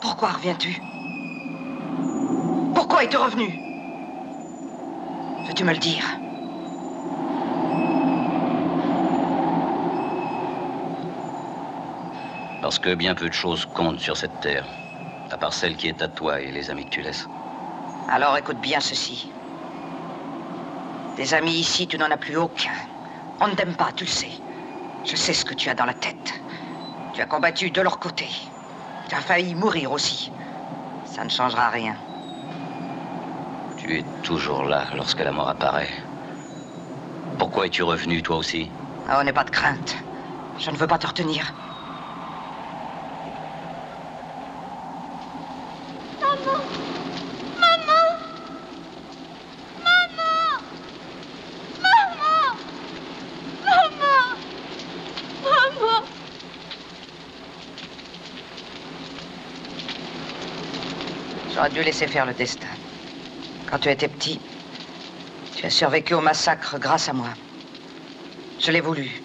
Pourquoi reviens-tu? Pourquoi es-tu revenu? Veux-tu me le dire? Parce que bien peu de choses comptent sur cette terre, à part celle qui est à toi et les amis que tu laisses. Alors écoute bien ceci. Des amis ici, tu n'en as plus aucun. On ne t'aime pas, tu le sais. Je sais ce que tu as dans la tête. Tu as combattu de leur côté. Tu as failli mourir aussi. Ça ne changera rien. Tu es toujours là lorsque la mort apparaît. Pourquoi es-tu revenu, toi aussi? Oh, n'aie pas de crainte. Je ne veux pas te retenir. Maman! Maman! Maman! Maman! Maman! Maman! J'aurais dû laisser faire le destin. Quand tu étais petit, tu as survécu au massacre grâce à moi. Je l'ai voulu.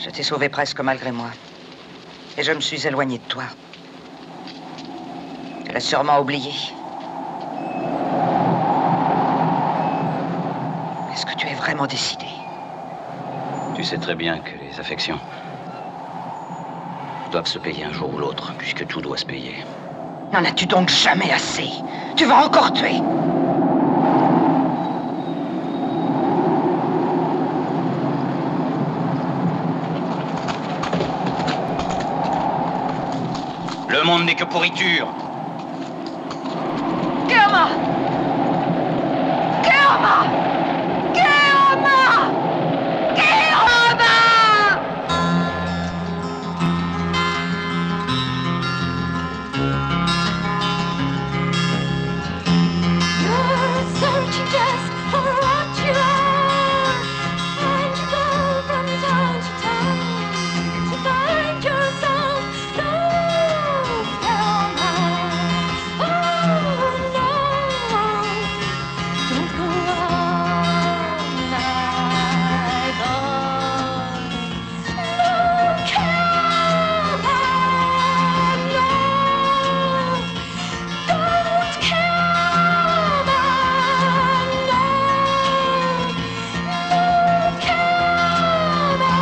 Je t'ai sauvé presque malgré moi. Et je me suis éloigné de toi. Tu l'as sûrement oublié. Est-ce que tu es vraiment décidé? Tu sais très bien que les affections doivent se payer un jour ou l'autre, puisque tout doit se payer. N'en as-tu donc jamais assez? Tu vas encore tuer. Le monde n'est que pourriture. Keoma! Keoma! Keoma! Keoma! You're searching just for what you are, and you go from town to town to find yourself. No, Keoma. Oh no, don't go on like that. No, Keoma. No, don't Keoma. No, no, Keoma.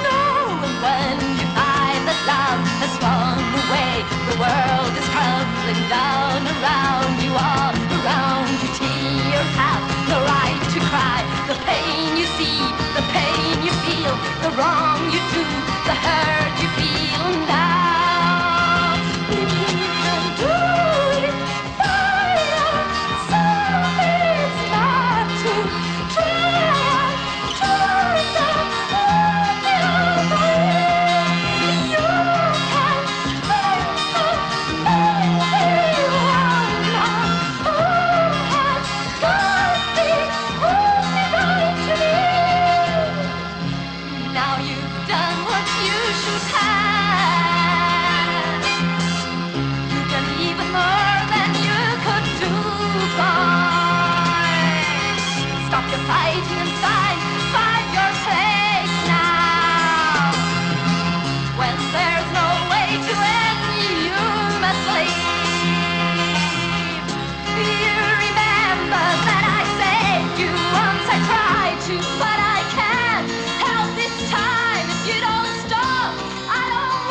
No, and when you find that love has swung away, the world is crumbling down around you, all around you. Tears have no right to cry. The pain you see, the pain you feel, the wrong you do, the hurt you feel now. We can do it by yourself. It's not to try to resolve the way. You can make the baby one now. Who has got the only right to me? Now you've done what you should have. You've done even more than you could do, boy. Stop your fighting and find your place now. When there's no way to end, you must leave. You remember that I saved you once. I tried to, but I can't help this time. If you don't stop, I don't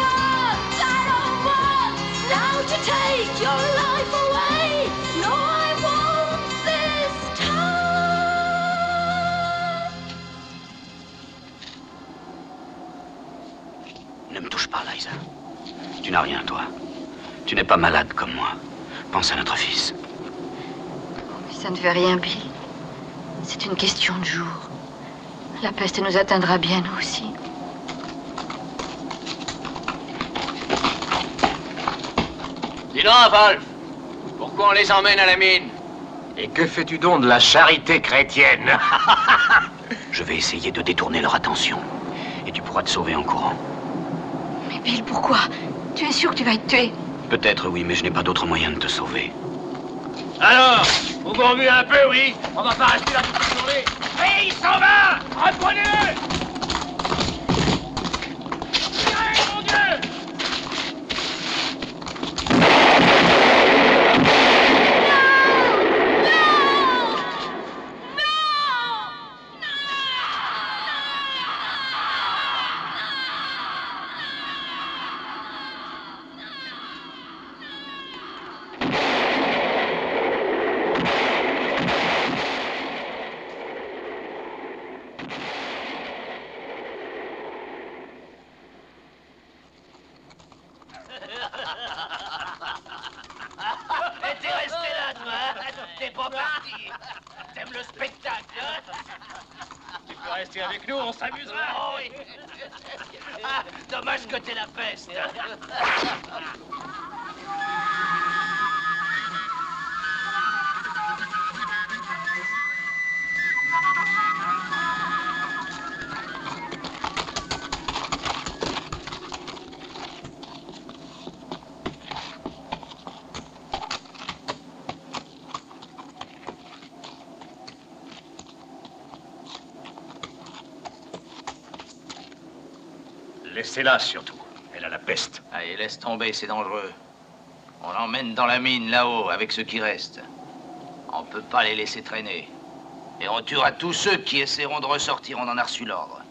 want now to take your life away. No, I won't this time. Ne me touche pas, Liza. Tu n'as rien, toi. Tu n'es pas malade comme moi. Pense à notre fils. Mais ça ne fait rien, Bill. C'est une question de jour. La peste nous atteindra bien, nous aussi. Dis donc, Wolf, pourquoi on les emmène à la mine? Et que fais-tu donc de la charité chrétienne? Je vais essayer de détourner leur attention. Et tu pourras te sauver en courant. Mais Bill, pourquoi? Tu es sûr que tu vas être tué? Peut-être, oui, mais je n'ai pas d'autre moyen de te sauver. Alors, vous gourmez un peu, oui? On va pas rester là toute la journée. Oui, il s'en va! Reprenez-le! Tirez, mon Dieu! Et t'es resté là, toi, hein? T'es pas parti. T'aimes le spectacle, hein? Tu peux rester avec nous, on s'amusera. Oh oui. Ah, dommage que t'aies la peste. Laissez-la, surtout. Elle a la peste. Allez, laisse tomber, c'est dangereux. On l'emmène dans la mine, là-haut, avec ceux qui restent. On peut pas les laisser traîner. Et on tuera tous ceux qui essaieront de ressortir, on en a reçu l'ordre.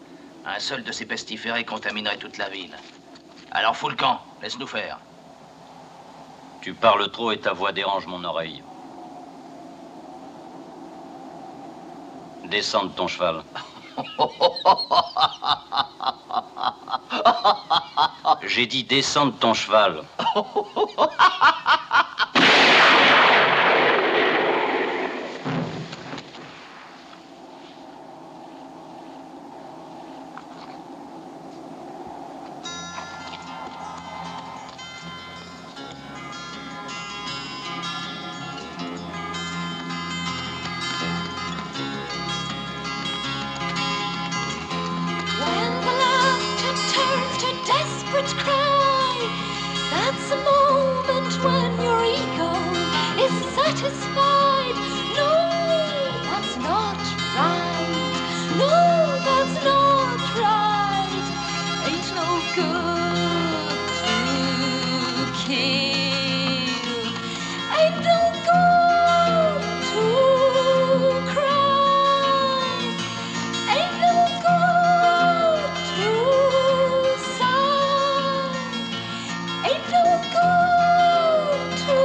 Un seul de ces pestiférés contaminerait toute la ville. Alors fous le camp, laisse-nous faire. Tu parles trop et ta voix dérange mon oreille. Descends de ton cheval. J'ai dit descends de ton cheval. When the laughter turns to desperate cry, that's a moment when your ego is satisfied. No, that's not right. No, that's not right. Ain't no good to kill. Ain't no good to cry. Ain't no good to sigh. Ain't no good to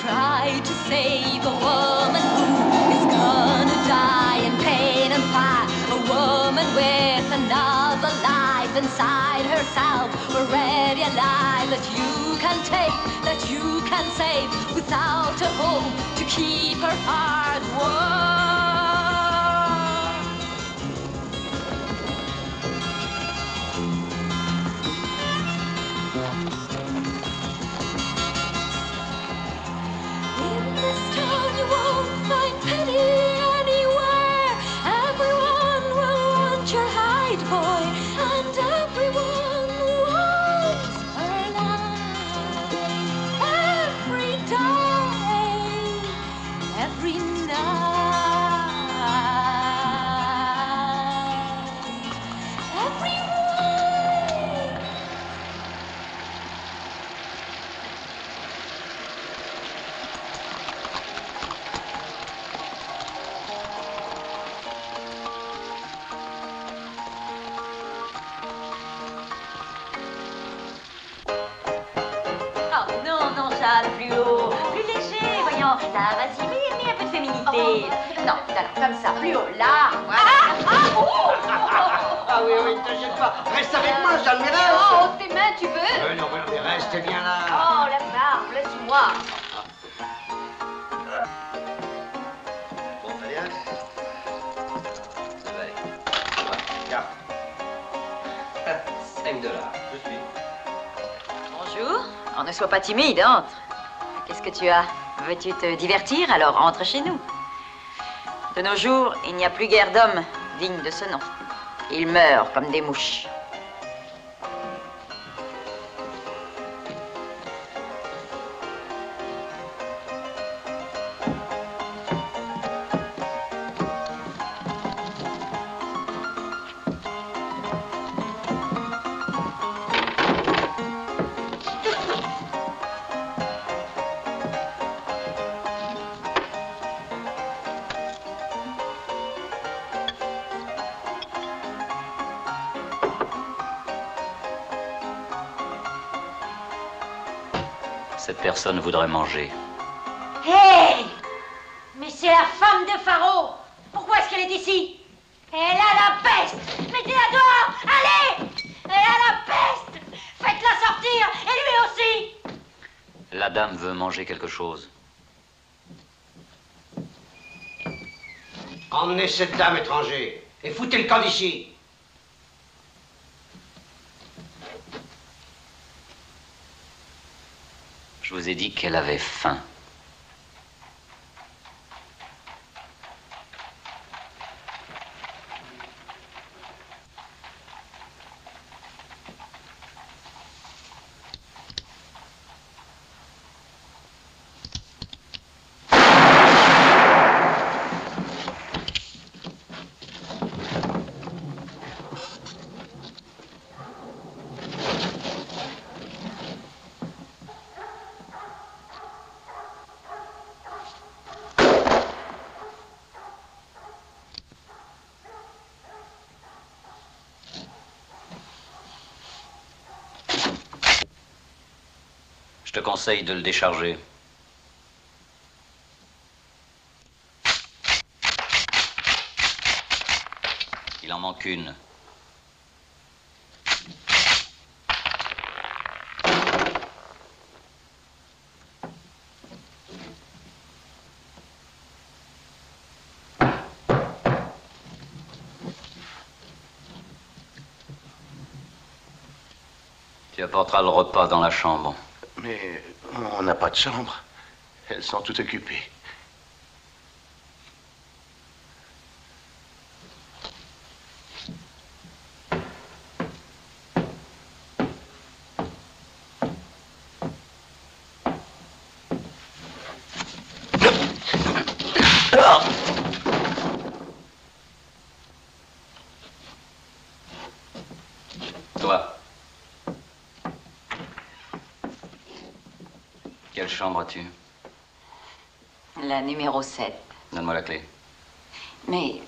try to save a woman who is gonna die in pain and pie. A woman with another life inside herself, already alive, that you can take, that you can save, without a hope to keep her heart warm. In this town you won't find pity anywhere. Everyone will want your hide boy, and everyone wants her life. Every day, every night, every way. Oh non, non, Jeanne, plus haut, plus léger, voyons. Là, vas-y, mets un peu de féminité. Non, comme ça, plus haut, là. Voilà. Ah oui, oui, ne t'inquiète pas. Reste avec moi, j'admirais. Oh, tes mains, tu veux? Non, mais reste bien là. Oh, la barbe, laisse-moi. Bon, très bien. Tiens. 5 $. Je suis. Bonjour. Oh, ne sois pas timide, entre. Qu'est-ce que tu as? Veux-tu te divertir? Alors entre chez nous. De nos jours, il n'y a plus guère d'hommes dignes de ce nom. Ils meurent comme des mouches. Cette personne voudrait manger. Hé! Mais c'est la femme de Pharaon! Pourquoi est-ce qu'elle est ici? Elle a la peste! Mettez-la dehors! Allez! Elle a la peste! Faites-la sortir! Et lui aussi! La dame veut manger quelque chose. Emmenez cette dame, étranger, et foutez le camp d'ici. Je vous ai dit qu'elle avait faim. Je te conseille de le décharger. Il en manque une. Tu apporteras le repas dans la chambre. Mais on n'a pas de chambre. Elles sont toutes occupées. Toi. Quelle chambre as-tu? La numéro 7. Donne-moi la clé. Mais...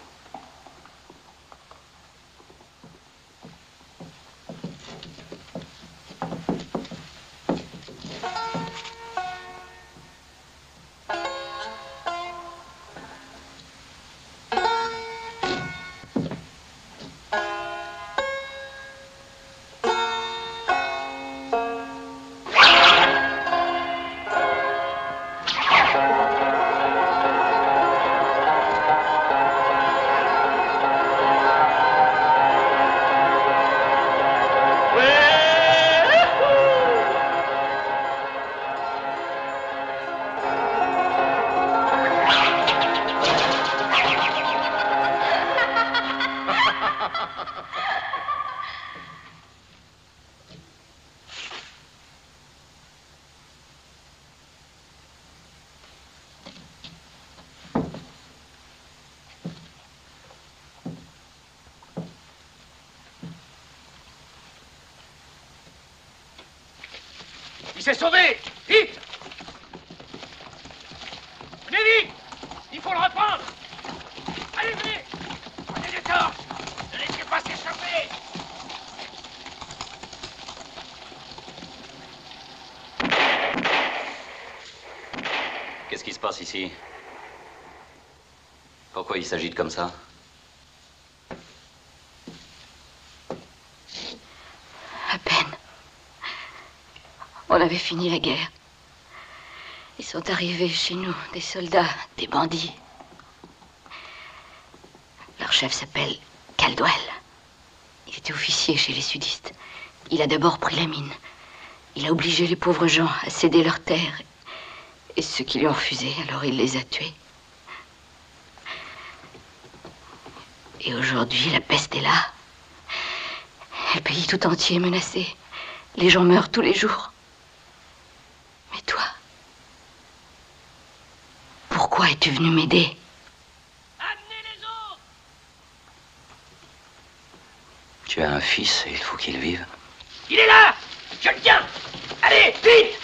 Il s'est sauvé! Vite! Venez vite! Il faut le reprendre! Allez, venez! Prenez des torches! Ne laissez pas s'échapper! Qu'est-ce qui se passe ici? Pourquoi il s'agite comme ça? À peine. On avait fini la guerre. Ils sont arrivés chez nous, des soldats, des bandits. Leur chef s'appelle Caldwell. Il était officier chez les sudistes. Il a d'abord pris la mine. Il a obligé les pauvres gens à céder leurs terres. Et ceux qui lui ont refusé, alors il les a tués. Et aujourd'hui, la peste est là. Le pays tout entier est menacé. Les gens meurent tous les jours. Mais toi, pourquoi es-tu venu m'aider? Amenez les autres! Tu as un fils et il faut qu'il vive. Il est là! Je le tiens! Allez, vite!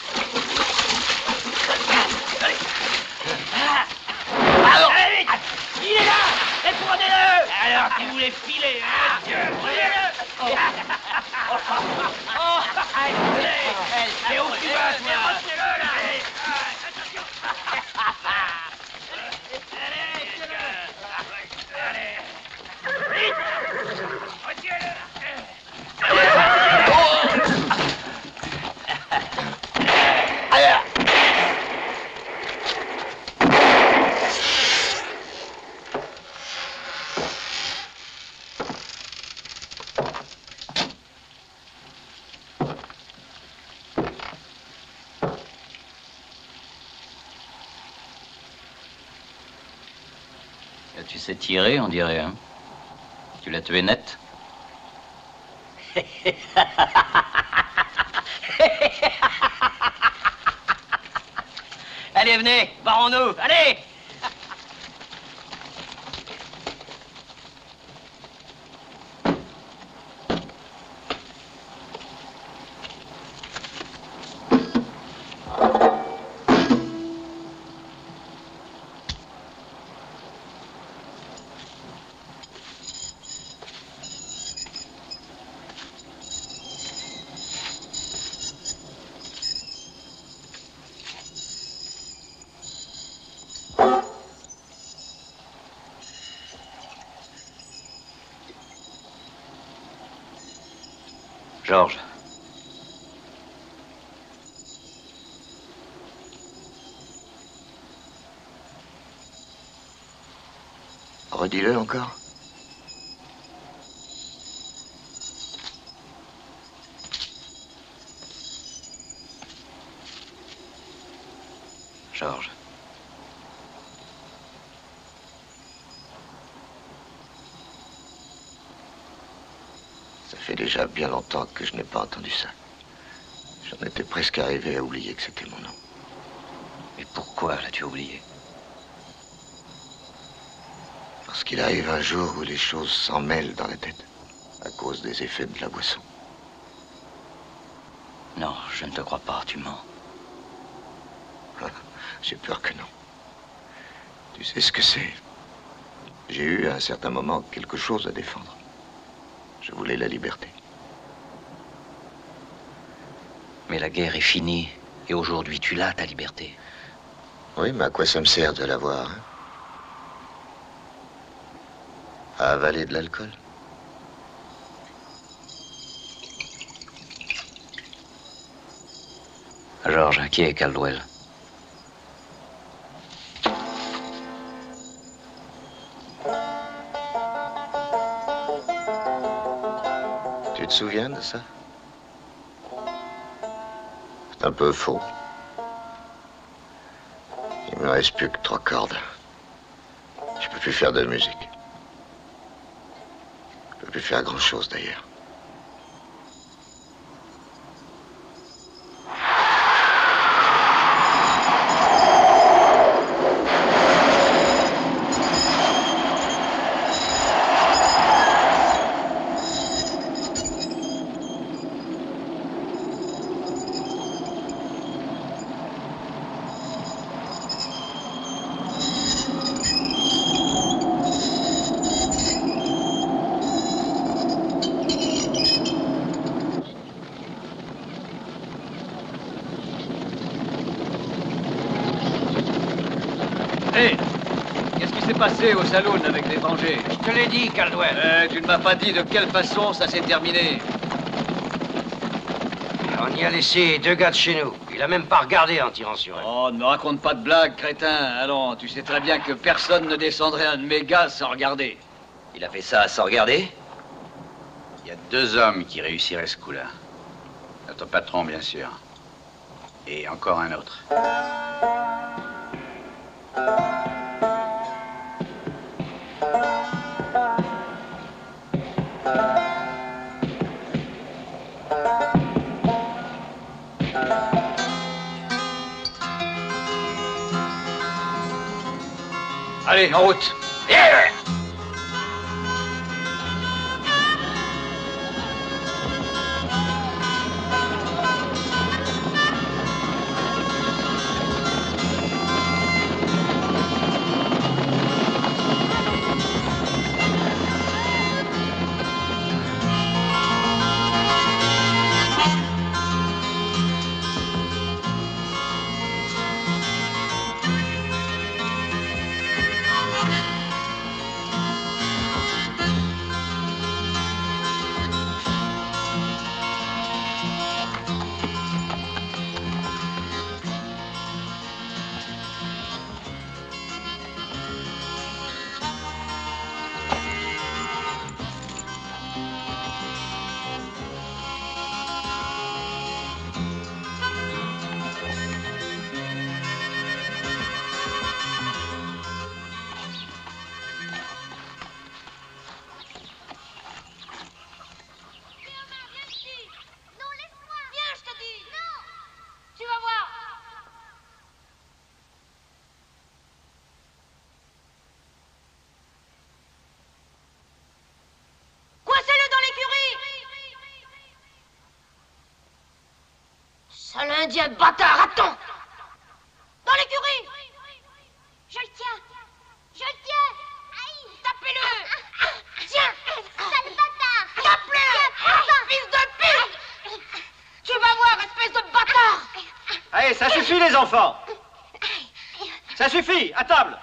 Allez! Allez, vite! Il est là! Et prenez-le! Alors, si vous voulez filer, hein? Prenez-le! C'est au plus bas, toi! Retenez-le, là! Attention! Allez! Vite! Retiens-le! Tu sais tirer, on dirait, hein? Tu l'as tué net? Allez, venez, barrons-nous, allez! Georges. Redis-le encore. Georges. Ça fait déjà bien longtemps que je n'ai pas entendu ça. J'en étais presque arrivé à oublier que c'était mon nom. Mais pourquoi l'as-tu oublié? Parce qu'il arrive un jour où les choses s'en mêlent dans la tête, à cause des effets de la boisson. Non, je ne te crois pas, tu mens. J'ai peur que non. Tu sais ce que c'est? J'ai eu à un certain moment quelque chose à défendre. Je voulais la liberté. Mais la guerre est finie, et aujourd'hui tu l'as, ta liberté. Oui, mais à quoi ça me sert de l'avoir, hein? À avaler de l'alcool? Georges, qui est Caldwell? Tu te souviens de ça? C'est un peu faux. Il me reste plus que 3 cordes. Je peux plus faire de musique. Je peux plus faire grand-chose d'ailleurs. Passé au saloon avec l'étranger. Je te l'ai dit, Caldwell. Tu ne m'as pas dit de quelle façon ça s'est terminé. On y a laissé 2 gars de chez nous. Il a même pas regardé en tirant sur eux. Oh, ne me raconte pas de blagues, crétin. Allons, tu sais très bien que personne ne descendrait un de mes gars sans regarder. Il a fait ça sans regarder? Il y a 2 hommes qui réussiraient ce coup-là. Notre patron, bien sûr. Et encore un autre. Allez, en route. Yeah! Sale indien bâtard, attends! Dans l'écurie! Je le tiens! Je le tiens! Aïe! Tapez-le! Tiens! Sale bâtard! Tape-le! Fils de pute! Tu vas voir, espèce de bâtard! Allez, ça suffit les enfants! Ça suffit, à table!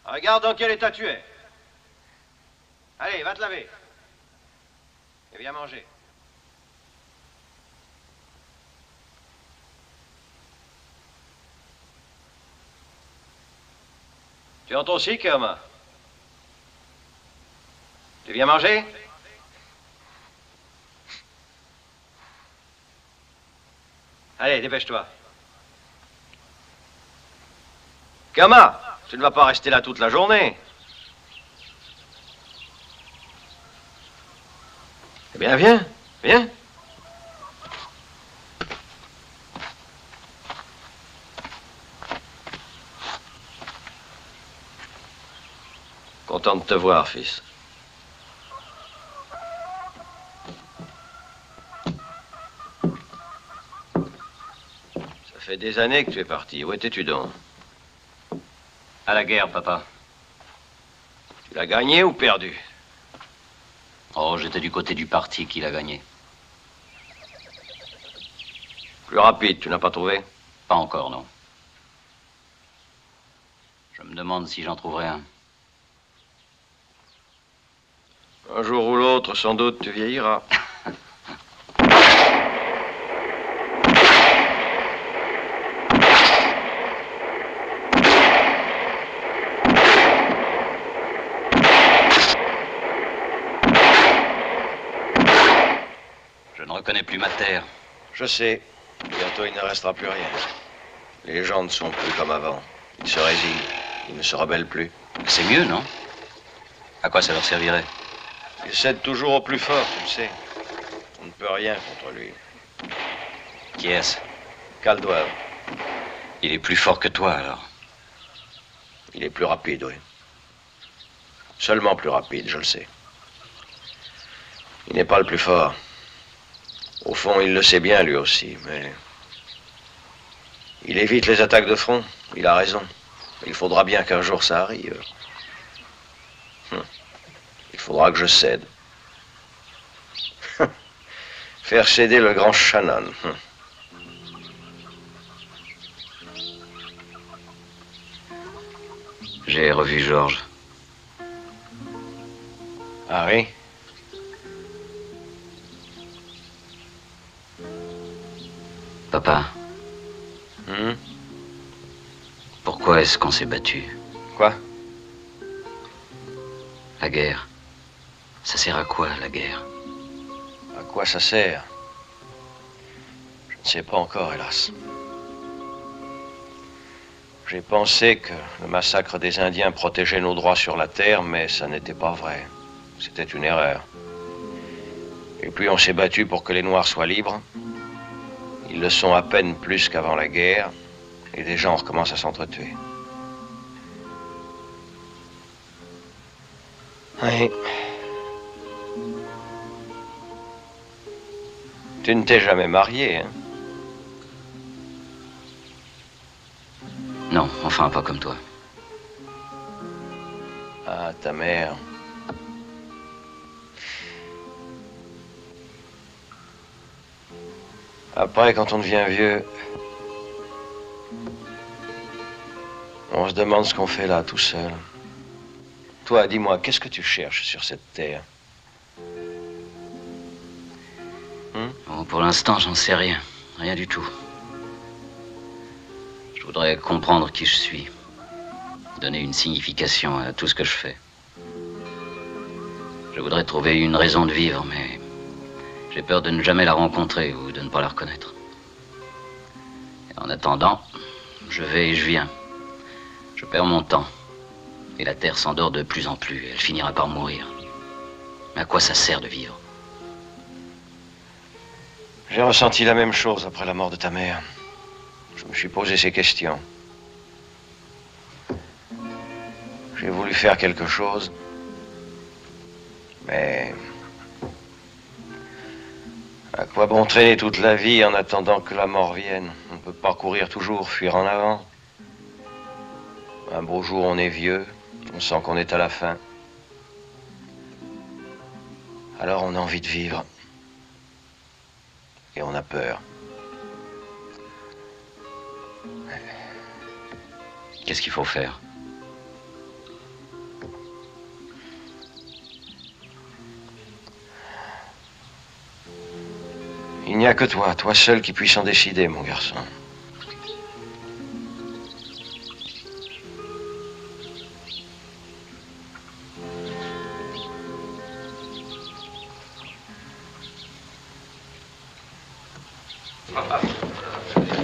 Regarde dans quel état tu es. Allez, va te laver. Et viens manger. Tu entres aussi, Kerma? Tu viens manger? Allez, dépêche-toi. Kerma, tu ne vas pas rester là toute la journée. Eh bien, viens, viens. Content de te voir, fils. Ça fait des années que tu es parti. Où étais-tu donc? À la guerre, papa. Tu l'as gagné ou perdu? Oh, j'étais du côté du parti qui l'a gagné. Plus rapide, tu n'as pas trouvé? Pas encore, non. Je me demande si j'en trouverai un. Un jour ou l'autre, sans doute, tu vieilliras. Je ne reconnais plus ma terre. Je sais. Bientôt, il ne restera plus rien. Les gens ne sont plus comme avant. Ils se résignent. Ils ne se rebellent plus. C'est mieux, non? À quoi ça leur servirait? Il cède toujours au plus fort, tu le sais. On ne peut rien contre lui. Qui est-ce? Caldwell. Il est plus fort que toi, alors? Il est plus rapide, oui. Seulement plus rapide, je le sais. Il n'est pas le plus fort. Au fond, il le sait bien, lui aussi, mais... Il évite les attaques de front. Il a raison. Il faudra bien qu'un jour ça arrive. Il faudra que je cède. Faire céder le grand Shannon. J'ai revu Georges. Ah oui? Papa. Pourquoi est-ce qu'on s'est battu? Quoi? La guerre. Ça sert à quoi, la guerre? À quoi ça sert? Je ne sais pas encore, hélas. J'ai pensé que le massacre des Indiens protégeait nos droits sur la terre, mais ça n'était pas vrai. C'était une erreur. Et puis on s'est battu pour que les Noirs soient libres. Ils le sont à peine plus qu'avant la guerre, et des gens recommencent à s'entretuer. Oui. Tu ne t'es jamais marié, hein? Non, enfin pas comme toi. Ah, ta mère. Après, quand on devient vieux, on se demande ce qu'on fait là, tout seul. Toi, dis-moi, qu'est-ce que tu cherches sur cette terre? Bon, pour l'instant, j'en sais rien. Rien du tout. Je voudrais comprendre qui je suis. Donner une signification à tout ce que je fais. Je voudrais trouver une raison de vivre, mais j'ai peur de ne jamais la rencontrer ou de ne pas la reconnaître. Et en attendant, je vais et je viens. Je perds mon temps. Et la Terre s'endort de plus en plus. Elle finira par mourir. Mais à quoi ça sert de vivre? J'ai ressenti la même chose après la mort de ta mère. Je me suis posé ces questions. J'ai voulu faire quelque chose, mais À quoi bon traîner toute la vie en attendant que la mort vienne? On ne peut pas courir toujours, fuir en avant. Un beau jour, on est vieux, on sent qu'on est à la fin. Alors on a envie de vivre. Et on a peur. Qu'est-ce qu'il faut faire? Il n'y a que toi seul qui puisse en décider, mon garçon.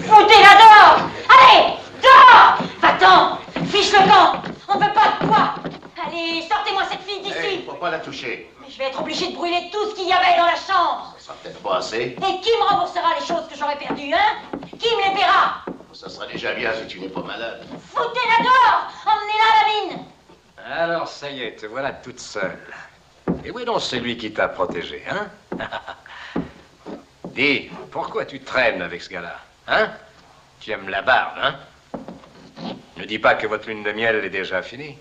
Foutez-la dehors! Allez! Dehors! Va-t'en! Fiche le camp! On veut pas de toi! Allez, sortez-moi cette fille d'ici! Hey, faut pas la toucher. Mais je vais être obligée de brûler tout ce qu'il y avait dans la chambre! Ça sera peut-être pas assez. Et qui me remboursera les choses que j'aurais perdues, hein? Qui me les paiera? Ça sera déjà bien si tu n'es pas malade. Foutez-la dehors! Emmenez-la à la mine! Alors, ça y est, te voilà toute seule. Et où est donc celui qui t'a protégé, hein? Dis, pourquoi tu traînes avec ce gars-là, hein? Tu aimes la barbe, hein? Ne dis pas que votre lune de miel est déjà finie.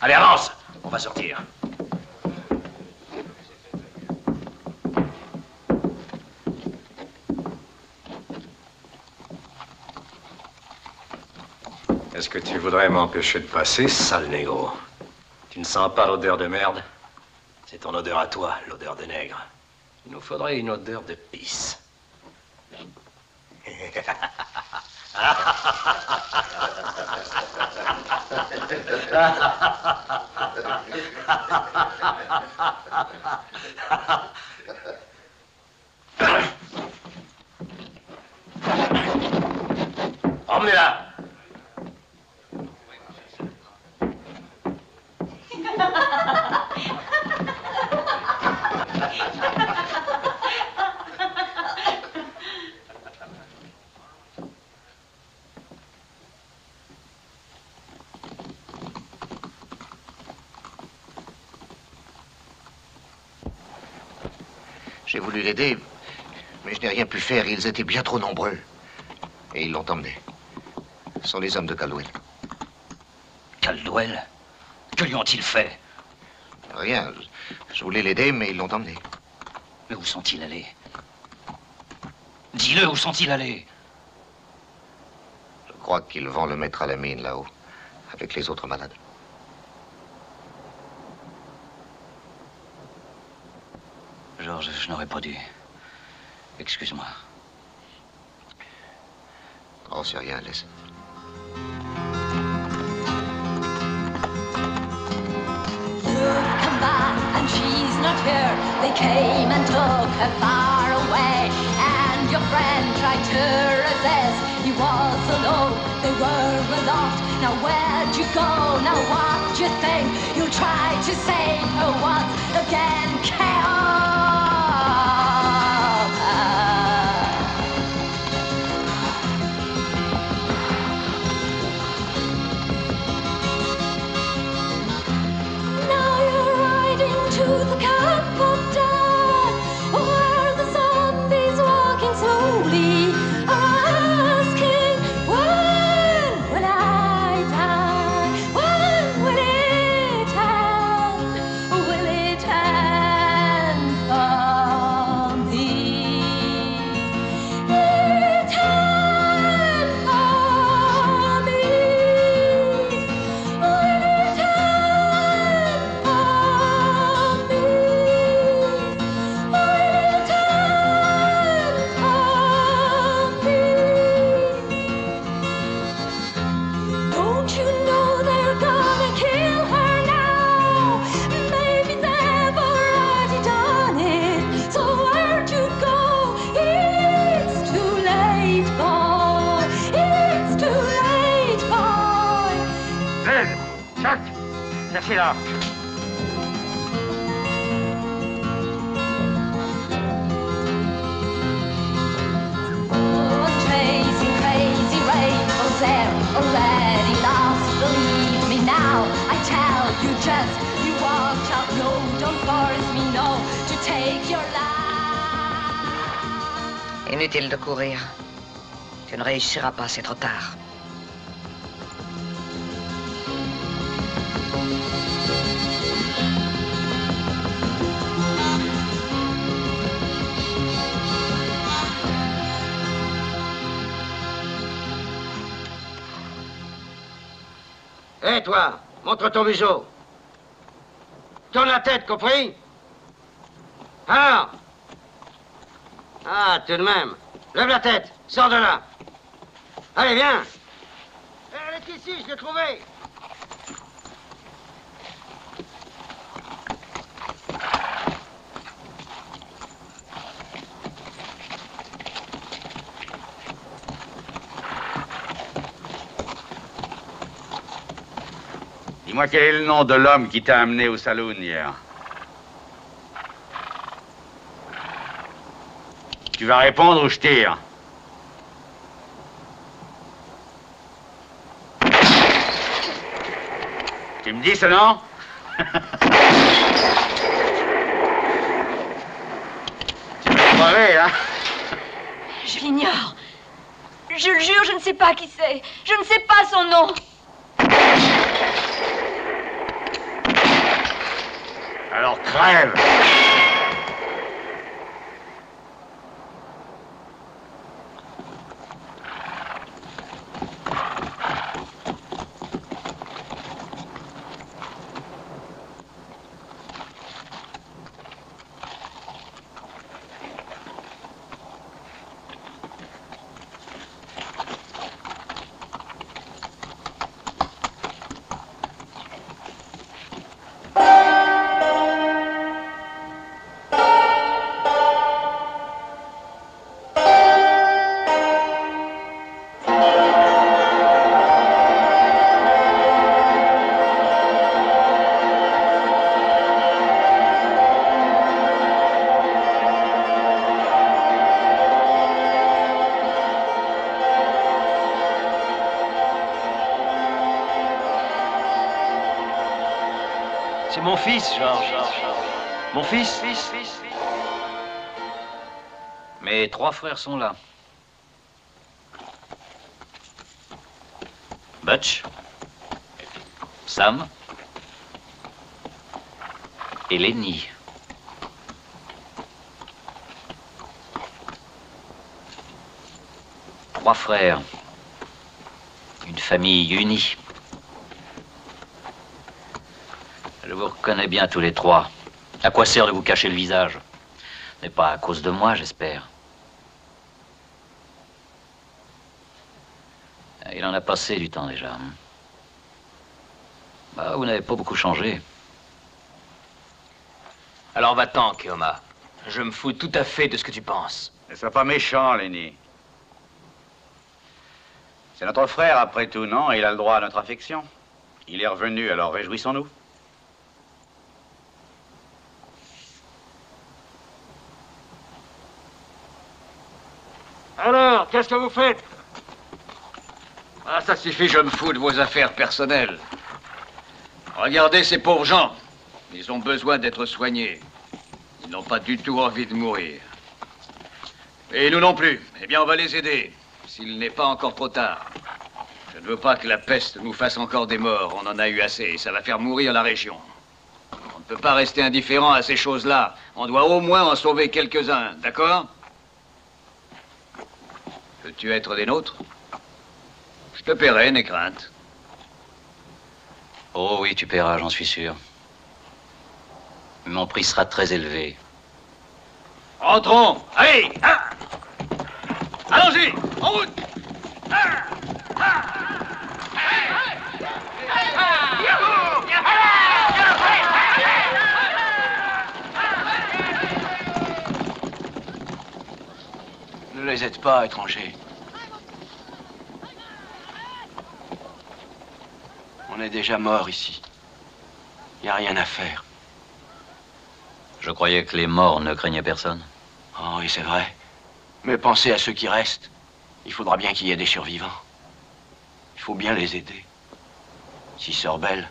Allez, avance! On va sortir. Est-ce que tu voudrais m'empêcher de passer, sale négro? Tu ne sens pas l'odeur de merde? C'est ton odeur à toi, l'odeur de nègre. Il nous faudrait une odeur de pisse. Emmenez-la! J'ai voulu l'aider, mais je n'ai rien pu faire. Ils étaient bien trop nombreux. Et ils l'ont emmené. Ce sont les hommes de Caldwell. Caldwell? Que lui ont-ils fait? Rien. Je voulais l'aider, mais ils l'ont emmené. Mais où sont-ils allés? Dis-le, où sont-ils allés? Je crois qu'ils vont le mettre à la mine, là-haut, avec les autres malades. Georges, je n'aurais pas dû. Excuse-moi. Oh, c'est rien, laisse. Come back and she's not here. They came and took her far away. And your friend tried to resist. He was alone, they were aloft. Now where'd you go? Now what do you think? You tried to save her once again. Chaos. Now you're riding to the camp of death, where the zombies walking slowly are asking, when will I die? When will it end? Will it end for me? It end for me? Will it end for me? Will it end for me? Don't you know they're gonna kill her now? Maybe they've already done it. So where'd you go? It's too late, boy. It's too late, boy. Lève! Chuck! Cherchez-la! Chasing crazy rainbows, they're already lost. Believe me now, I tell you just, you watch out, no, don't force me, no, to take your life. Inutile de courir. Tu ne réussiras pas, c'est trop tard. Hé, toi, montre ton museau. Tourne la tête, compris? Alors? Ah, tout de même. Lève la tête, sors de là. Allez, viens. Elle est ici, je l'ai trouvée. Dis-moi quel est le nom de l'homme qui t'a amené au saloon hier. Tu vas répondre ou je tire. Tu me dis ce nom? Tu vas crever, hein? Je l'ignore. Je le jure, je ne sais pas qui c'est. Je ne sais pas son nom. Alors crève! C'est mon fils, Georges. Mon fils. Mes 3 frères sont là. Butch, Sam et Lenny. Trois frères. Une famille unie. Je vous reconnais bien tous les 3. À quoi sert de vous cacher le visage? Ce n'est pas à cause de moi, j'espère. Il en a passé du temps déjà. Bah, vous n'avez pas beaucoup changé. Alors va-t'en, Keoma. Je me fous tout à fait de ce que tu penses. Ne sois pas méchant, Lenny. C'est notre frère, après tout, non? Il a le droit à notre affection. Il est revenu, alors réjouissons-nous. Alors, qu'est-ce que vous faites? Ah, ça suffit, je me fous de vos affaires personnelles. Regardez ces pauvres gens. Ils ont besoin d'être soignés. Ils n'ont pas du tout envie de mourir. Et nous non plus. Eh bien, on va les aider, s'il n'est pas encore trop tard. Je ne veux pas que la peste nous fasse encore des morts. On en a eu assez. Ça va faire mourir la région. On ne peut pas rester indifférent à ces choses-là. On doit au moins en sauver quelques-uns, d'accord? Veux-tu être des nôtres? Je te paierai, n'aie crainte. Oh oui, tu paieras, j'en suis sûr. Mon prix sera très élevé. Entrons! Allez! Ah! Allons-y! En route! Ah! Ah! Ne les aide pas, étrangers. On est déjà mort ici. Il n'y a rien à faire. Je croyais que les morts ne craignaient personne. Oh, oui, c'est vrai. Mais pensez à ceux qui restent. Il faudra bien qu'il y ait des survivants. Il faut bien les aider. Si Sœur Belle,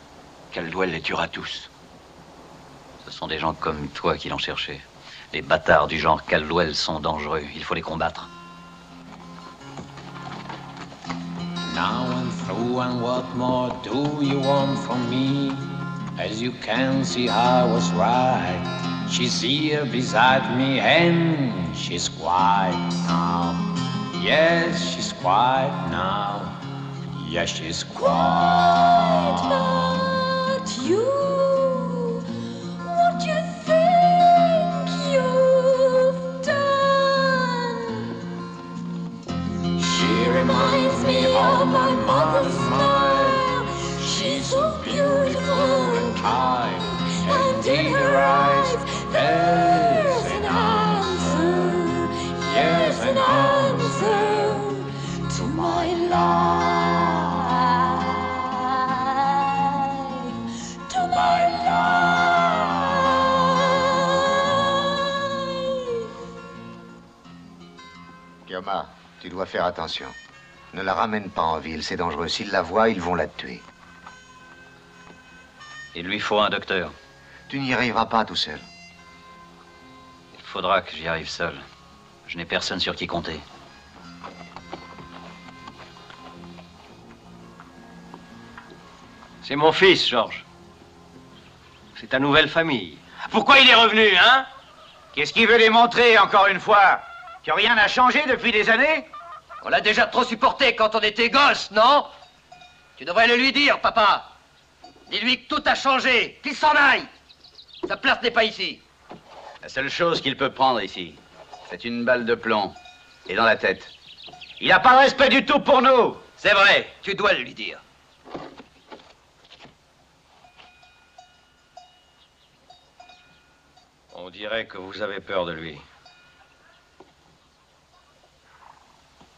Caldwell les tuera tous. Ce sont des gens comme toi qui l'ont cherché. Les bâtards du genre Caldwell sont dangereux. Il faut les combattre. Now I'm through, and what more do you want from me? As you can see, I was right. She's here beside me, and she's quiet now. Yes, she's quiet now. Yes, she's quiet. But you, what you think you've done? She reminds me of my mother's smile. She's so beautiful and kind, and in her eyes there's an answer. Yes, an answer to my life, to my life. Guillaume, tu dois faire attention. Ne la ramène pas en ville, c'est dangereux. S'ils la voient, ils vont la tuer. Il lui faut un docteur. Tu n'y arriveras pas tout seul. Il faudra que j'y arrive seul. Je n'ai personne sur qui compter. C'est mon fils, Georges. C'est ta nouvelle famille. Pourquoi il est revenu, hein? Qu'est-ce qu'il veut démontrer, encore une fois? Que rien n'a changé depuis des années? On l'a déjà trop supporté quand on était gosse, non? Tu devrais le lui dire, papa. Dis-lui que tout a changé, qu'il s'en aille. Sa place n'est pas ici. La seule chose qu'il peut prendre ici, c'est une balle de plomb. Et dans la tête. Il n'a pas de respect du tout pour nous. C'est vrai, tu dois le lui dire. On dirait que vous avez peur de lui.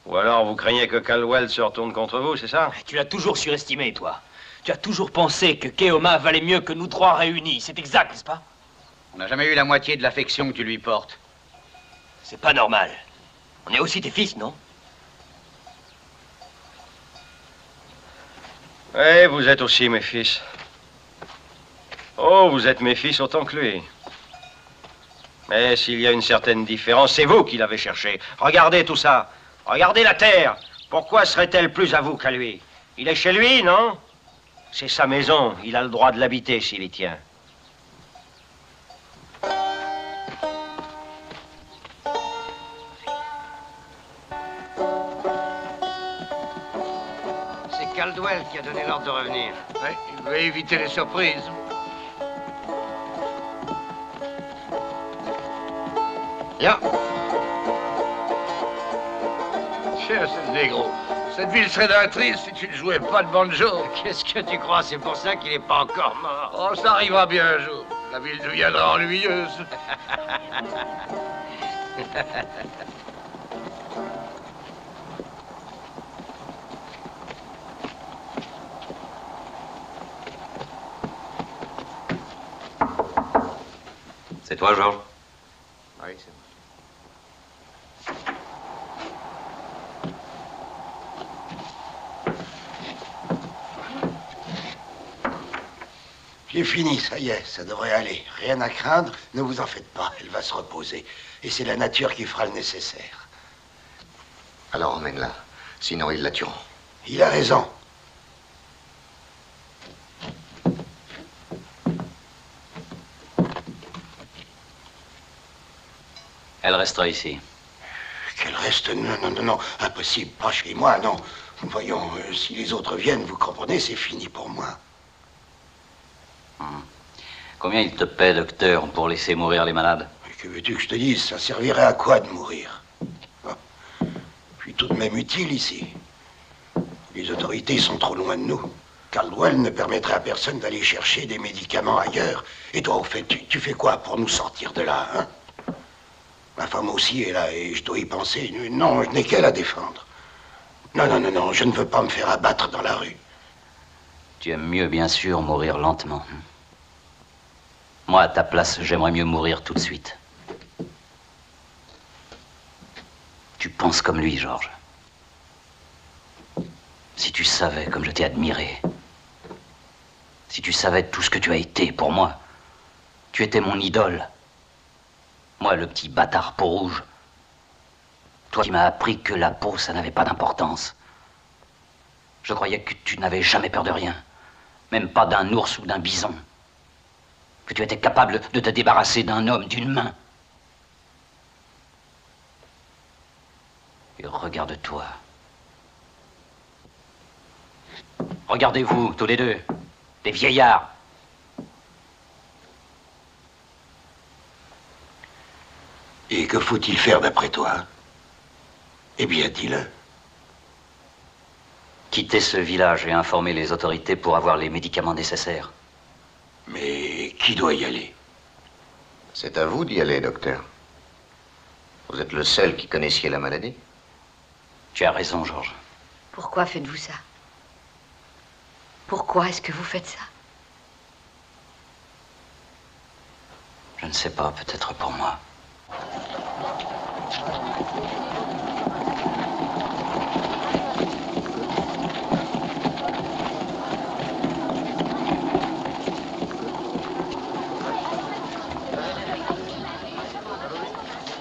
Ou alors vous craignez que Caldwell se retourne contre vous, c'est ça? Tu l'as toujours surestimé, toi. Tu as toujours pensé que Keoma valait mieux que nous trois réunis. C'est exact, n'est-ce pas? On n'a jamais eu la moitié de l'affection que tu lui portes. C'est pas normal. On est aussi tes fils, non? Oui, vous êtes aussi mes fils. Oh, vous êtes mes fils autant que lui. Mais s'il y a une certaine différence, c'est vous qui l'avez cherché. Regardez tout ça. Regardez la terre. Pourquoi serait-elle plus à vous qu'à lui? Il est chez lui, non? C'est sa maison. Il a le droit de l'habiter s'il y tient. C'est Caldwell qui a donné l'ordre de revenir. Oui, il veut éviter les surprises. Viens. Tiens, c'est le négro. Cette ville serait d'un triste si tu ne jouais pas de banjo. Qu'est-ce que tu crois? C'est pour ça qu'il n'est pas encore mort. Oh, ça arrivera bien un jour. La ville deviendra ennuyeuse. C'est toi, Georges? Oui, c'est moi. J'ai fini, ça y est, ça devrait aller. Rien à craindre, ne vous en faites pas, elle va se reposer. Et c'est la nature qui fera le nécessaire. Alors emmène-la, sinon ils la tueront. Il a raison. Elle restera ici. Qu'elle reste... Non, non, non, non, impossible, pas chez moi, non. Voyons, si les autres viennent, vous comprenez, c'est fini pour moi. Combien il te paie, docteur, pour laisser mourir les malades? Que veux-tu que je te dise? Ça servirait à quoi de mourir? Je suis tout de même utile ici. Les autorités sont trop loin de nous. Caldwell ne permettrait à personne d'aller chercher des médicaments ailleurs. Et toi, au fait, tu fais quoi pour nous sortir de là, hein? Ma femme aussi est là et je dois y penser. Non, je n'ai qu'elle à défendre. Non, non, non, non, je ne veux pas me faire abattre dans la rue. Tu aimes mieux, bien sûr, mourir lentement. Moi, à ta place, j'aimerais mieux mourir tout de suite. Tu penses comme lui, Georges. Si tu savais comme je t'ai admiré, si tu savais tout ce que tu as été pour moi, tu étais mon idole. Moi, le petit bâtard peau rouge. Toi qui m'as appris que la peau, ça n'avait pas d'importance. Je croyais que tu n'avais jamais peur de rien. Même pas d'un ours ou d'un bison. Que tu étais capable de te débarrasser d'un homme, d'une main. Et regarde-toi. Regardez-vous, tous les deux. Des vieillards. Et que faut-il faire d'après toi? Eh bien, dis-le. Quitter ce village et informer les autorités pour avoir les médicaments nécessaires. Mais qui doit y aller? C'est à vous d'y aller, docteur. Vous êtes le seul qui connaissiez la maladie. Tu as raison, Georges. Pourquoi faites-vous ça? Pourquoi est-ce que vous faites ça? Je ne sais pas, peut-être pour moi.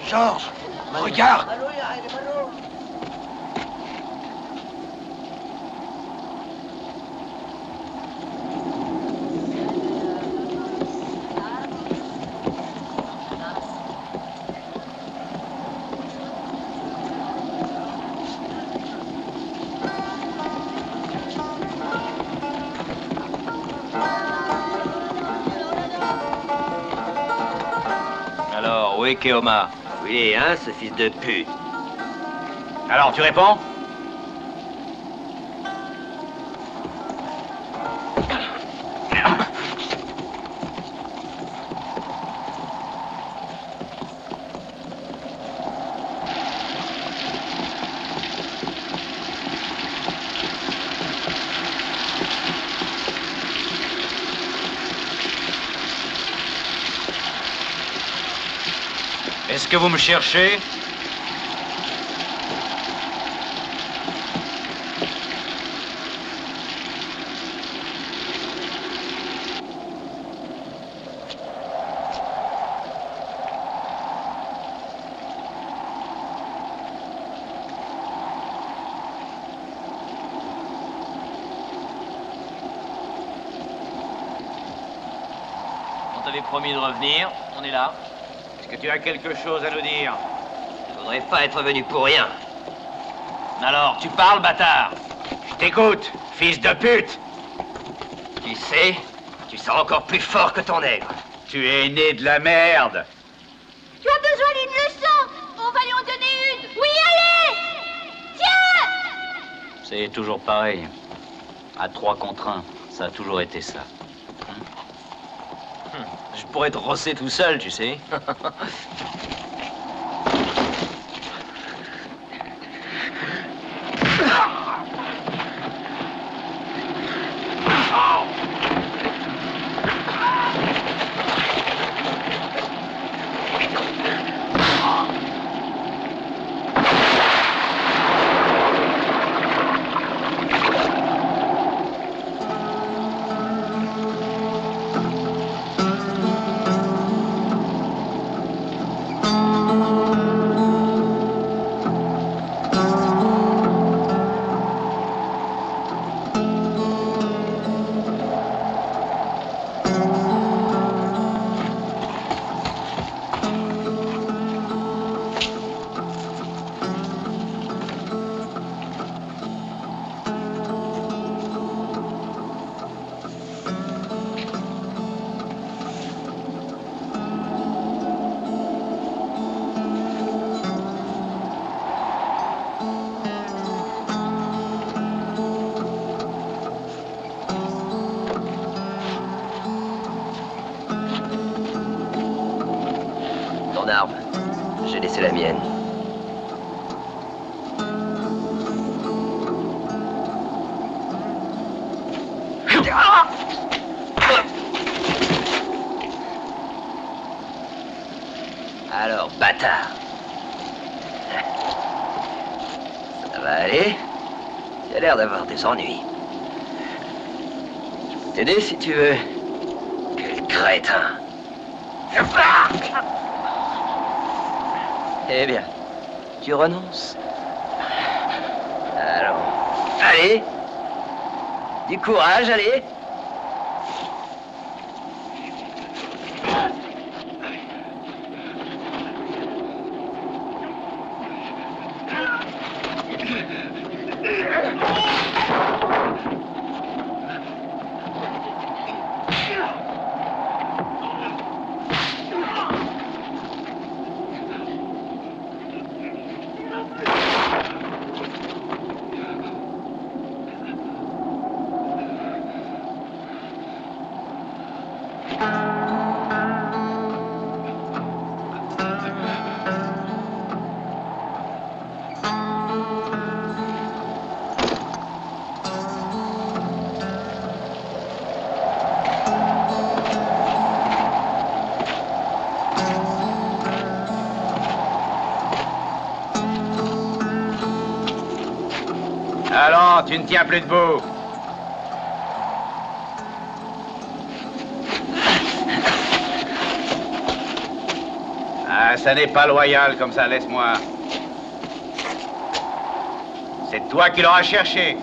Georges, regarde! Alors, où est Keoma? Où il est, hein, ce fils de pute? Alors, tu réponds? Est-ce que vous me cherchez? On t'avait promis de revenir, on est là. Est-ce que tu as quelque chose à nous dire? Je voudrais pas être venu pour rien. Alors, tu parles, bâtard? Je t'écoute, fils de pute! Tu sais, tu seras encore plus fort que ton nègre. Tu es né de la merde! Tu as besoin d'une leçon. On va lui en donner une. Oui, allez! Tiens! C'est toujours pareil. À 3 contre 1, ça a toujours été ça. Je pourrais te rosser tout seul, tu sais. Ton arme, j'ai laissé la mienne. Alors, bâtard. Ça va aller? Tu as l'air d'avoir des ennuis. Je peux t'aider si tu veux. Quel crétin. Eh bien, tu renonces? Alors, allez. Du courage, allez. Allons, tu ne tiens plus debout. Ah, ça n'est pas loyal comme ça, laisse-moi. C'est toi qui l'auras cherché.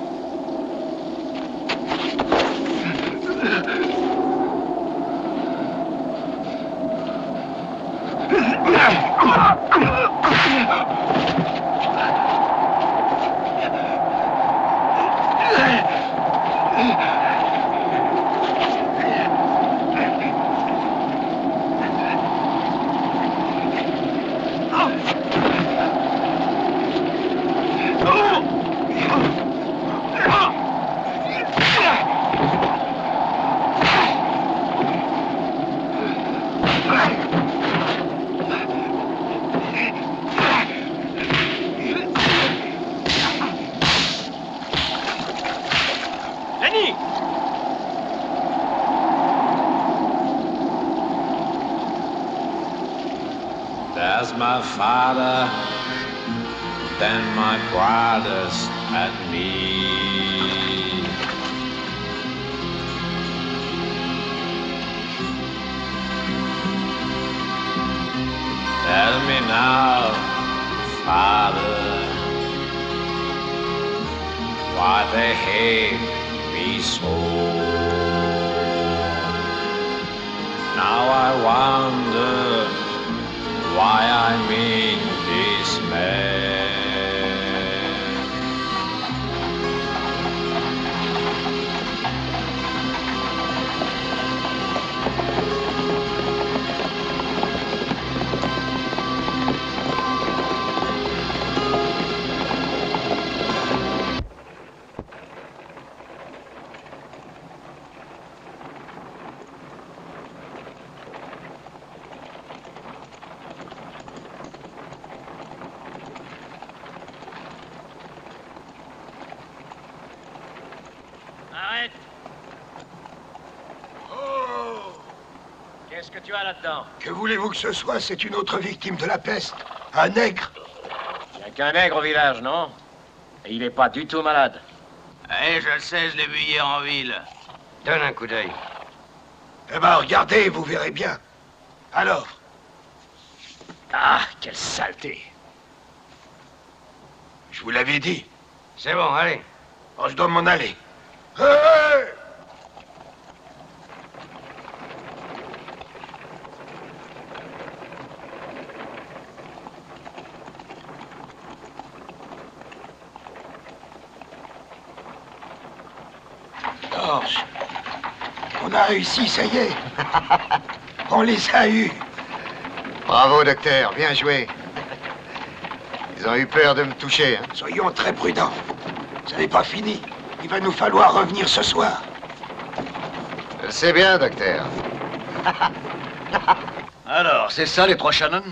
There's my father, then my brothers and me. Tell me now, Father, why they hate me so. Now I wonder why I'm in despair. Arrête! Oh! Qu'est-ce que tu as là-dedans? Que voulez-vous que ce soit? C'est une autre victime de la peste. Un nègre. Il n'y a qu'un nègre au village, non? Et il n'est pas du tout malade. Eh, je le sais, je l'ai vu hier en ville. Donne un coup d'œil. Eh ben, regardez, vous verrez bien. Alors? Ah, quelle saleté! Je vous l'avais dit. C'est bon, allez. Oh, je dois m'en aller. Hey! Georges, on a réussi, ça y est. On les a eus. Bravo, docteur, bien joué. Ils ont eu peur de me toucher, hein. Soyons très prudents. Ça n'est pas fini. Il va nous falloir revenir ce soir. Je le sais bien, docteur. Alors, c'est ça les 3 Shannon?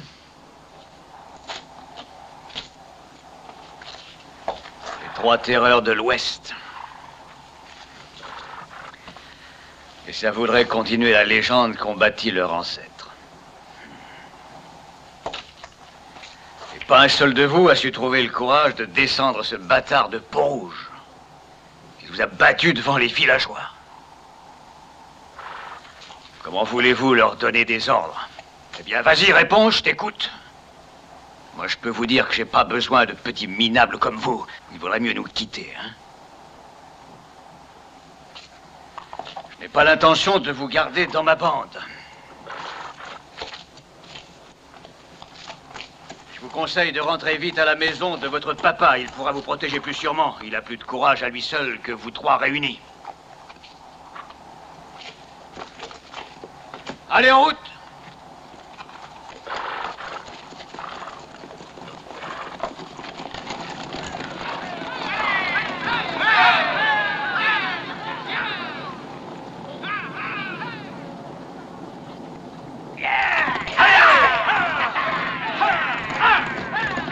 Les 3 terreurs de l'Ouest. Et ça voudrait continuer la légende qu'ont bâtie leurs ancêtres. Et pas un seul de vous a su trouver le courage de descendre ce bâtard de Pont-Rouge. Il vous a battu devant les villageois. Comment voulez-vous leur donner des ordres? Eh bien, vas-y, réponds, je t'écoute. Moi, je peux vous dire que j'ai pas besoin de petits minables comme vous. Il vaudrait mieux nous quitter, hein. Je n'ai pas l'intention de vous garder dans ma bande. Je vous conseille de rentrer vite à la maison de votre papa. Il pourra vous protéger plus sûrement. Il a plus de courage à lui seul que vous trois réunis. Allez, en route!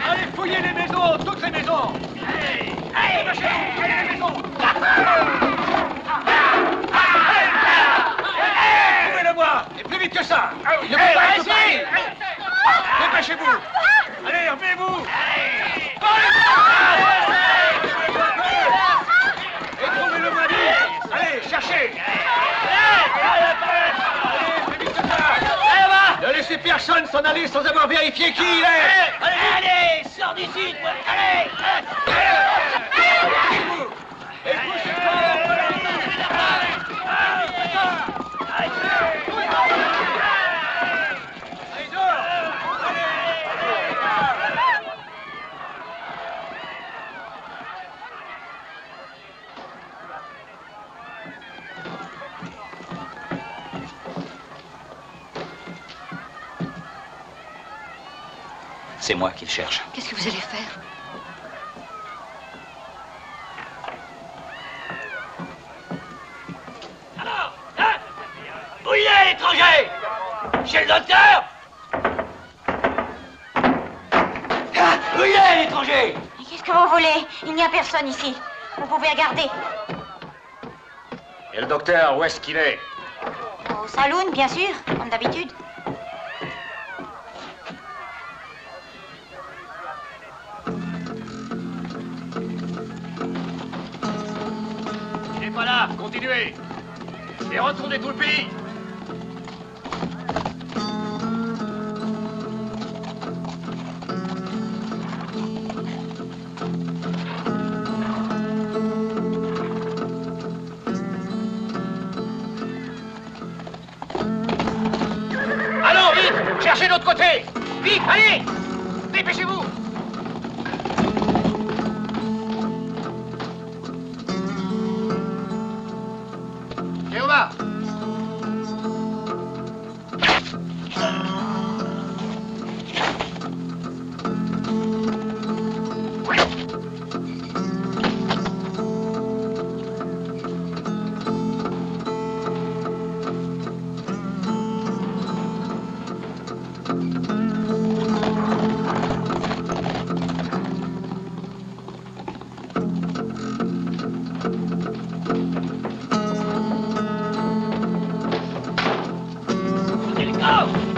Allez, fouillez les maisons, toutes les maisons! Allez, dépêchez-vous, fouillez les maisons! Trouvez-le-moi! Et plus vite que ça! Il ne faut pas être pris! Dépêchez-vous! Allez, revenez-vous! Et trouvez-le-moi vite! Allez, cherchez! Allez, plus vite que ça! Ne laissez personne s'en aller sans avoir vérifié qui il est! Allez, sors d'ici, toi! Allez! Et poussez-toi! C'est moi qui le cherche. Qu'est-ce que vous allez faire? Alors, hein? Où il est, l'étranger? Chez le docteur? Ah, où il est, l'étranger? Qu'est-ce que vous voulez? Il n'y a personne ici. Vous pouvez regarder. Et le docteur, où est-ce qu'il est? Au saloon, bien sûr, comme d'habitude. Il n'est pas là, continuez. Et retournez tout le pays. Allons, vite! Cherchez l'autre côté! Vite, allez! Dépêchez-vous! Théoma!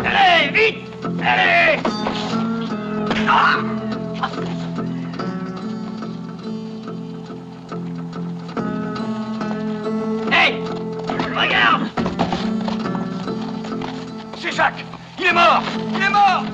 Allez, vite! Allez! Ah! Hey! Regarde! C'est Jacques! Il est mort! Il est mort!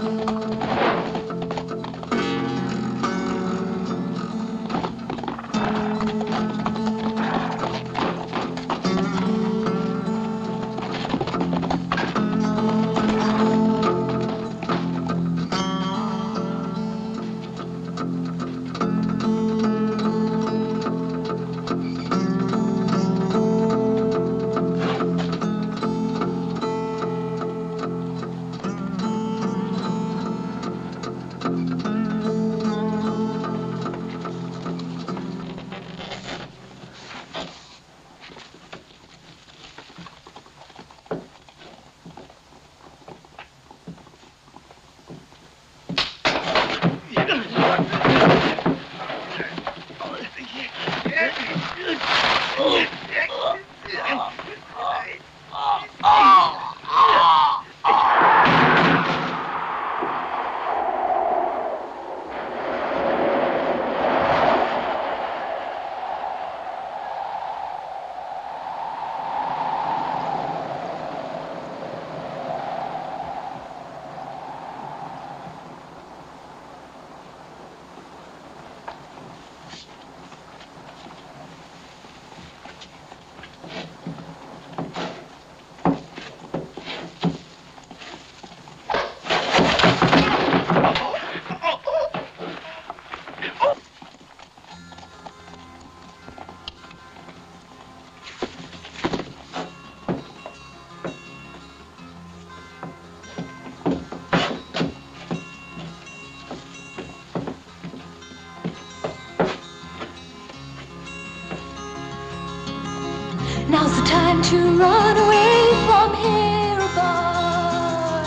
and to run away from here above.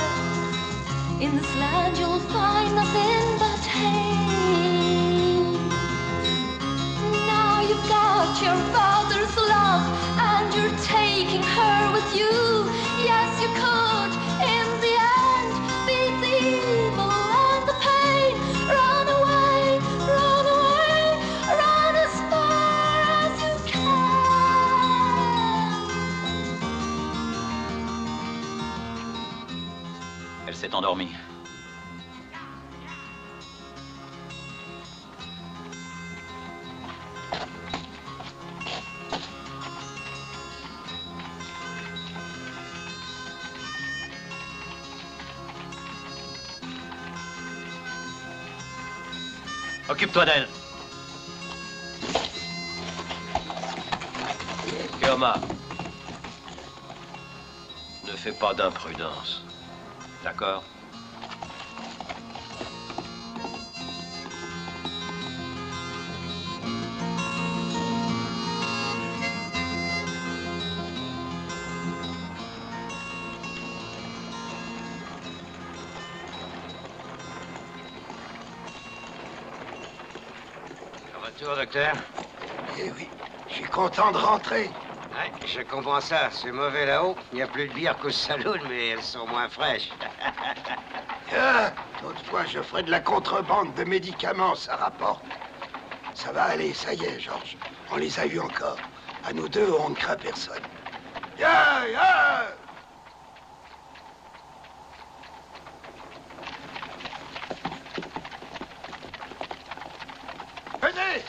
In this land you'll find nothing but hate. Now you've got your father's love and you're taking her with you. Yes, you could, in the end, beat the evil and the pain. Run away, run away, run as far as you can. Elle s'est endormie. Occupe-toi d'elle. Keoma, ne fais pas d'imprudence. D'accord? Retour, docteur? Eh oui, je suis content de rentrer. Ouais, je comprends ça. C'est mauvais là-haut. Il n'y a plus de bière qu'au saloon, mais elles sont moins fraîches. Ah, l'autre fois, je ferai de la contrebande de médicaments, ça rapporte. Ça va aller, ça y est, Georges. On les a eus encore. À nous deux, on ne craint personne. Yeah, yeah. Venez!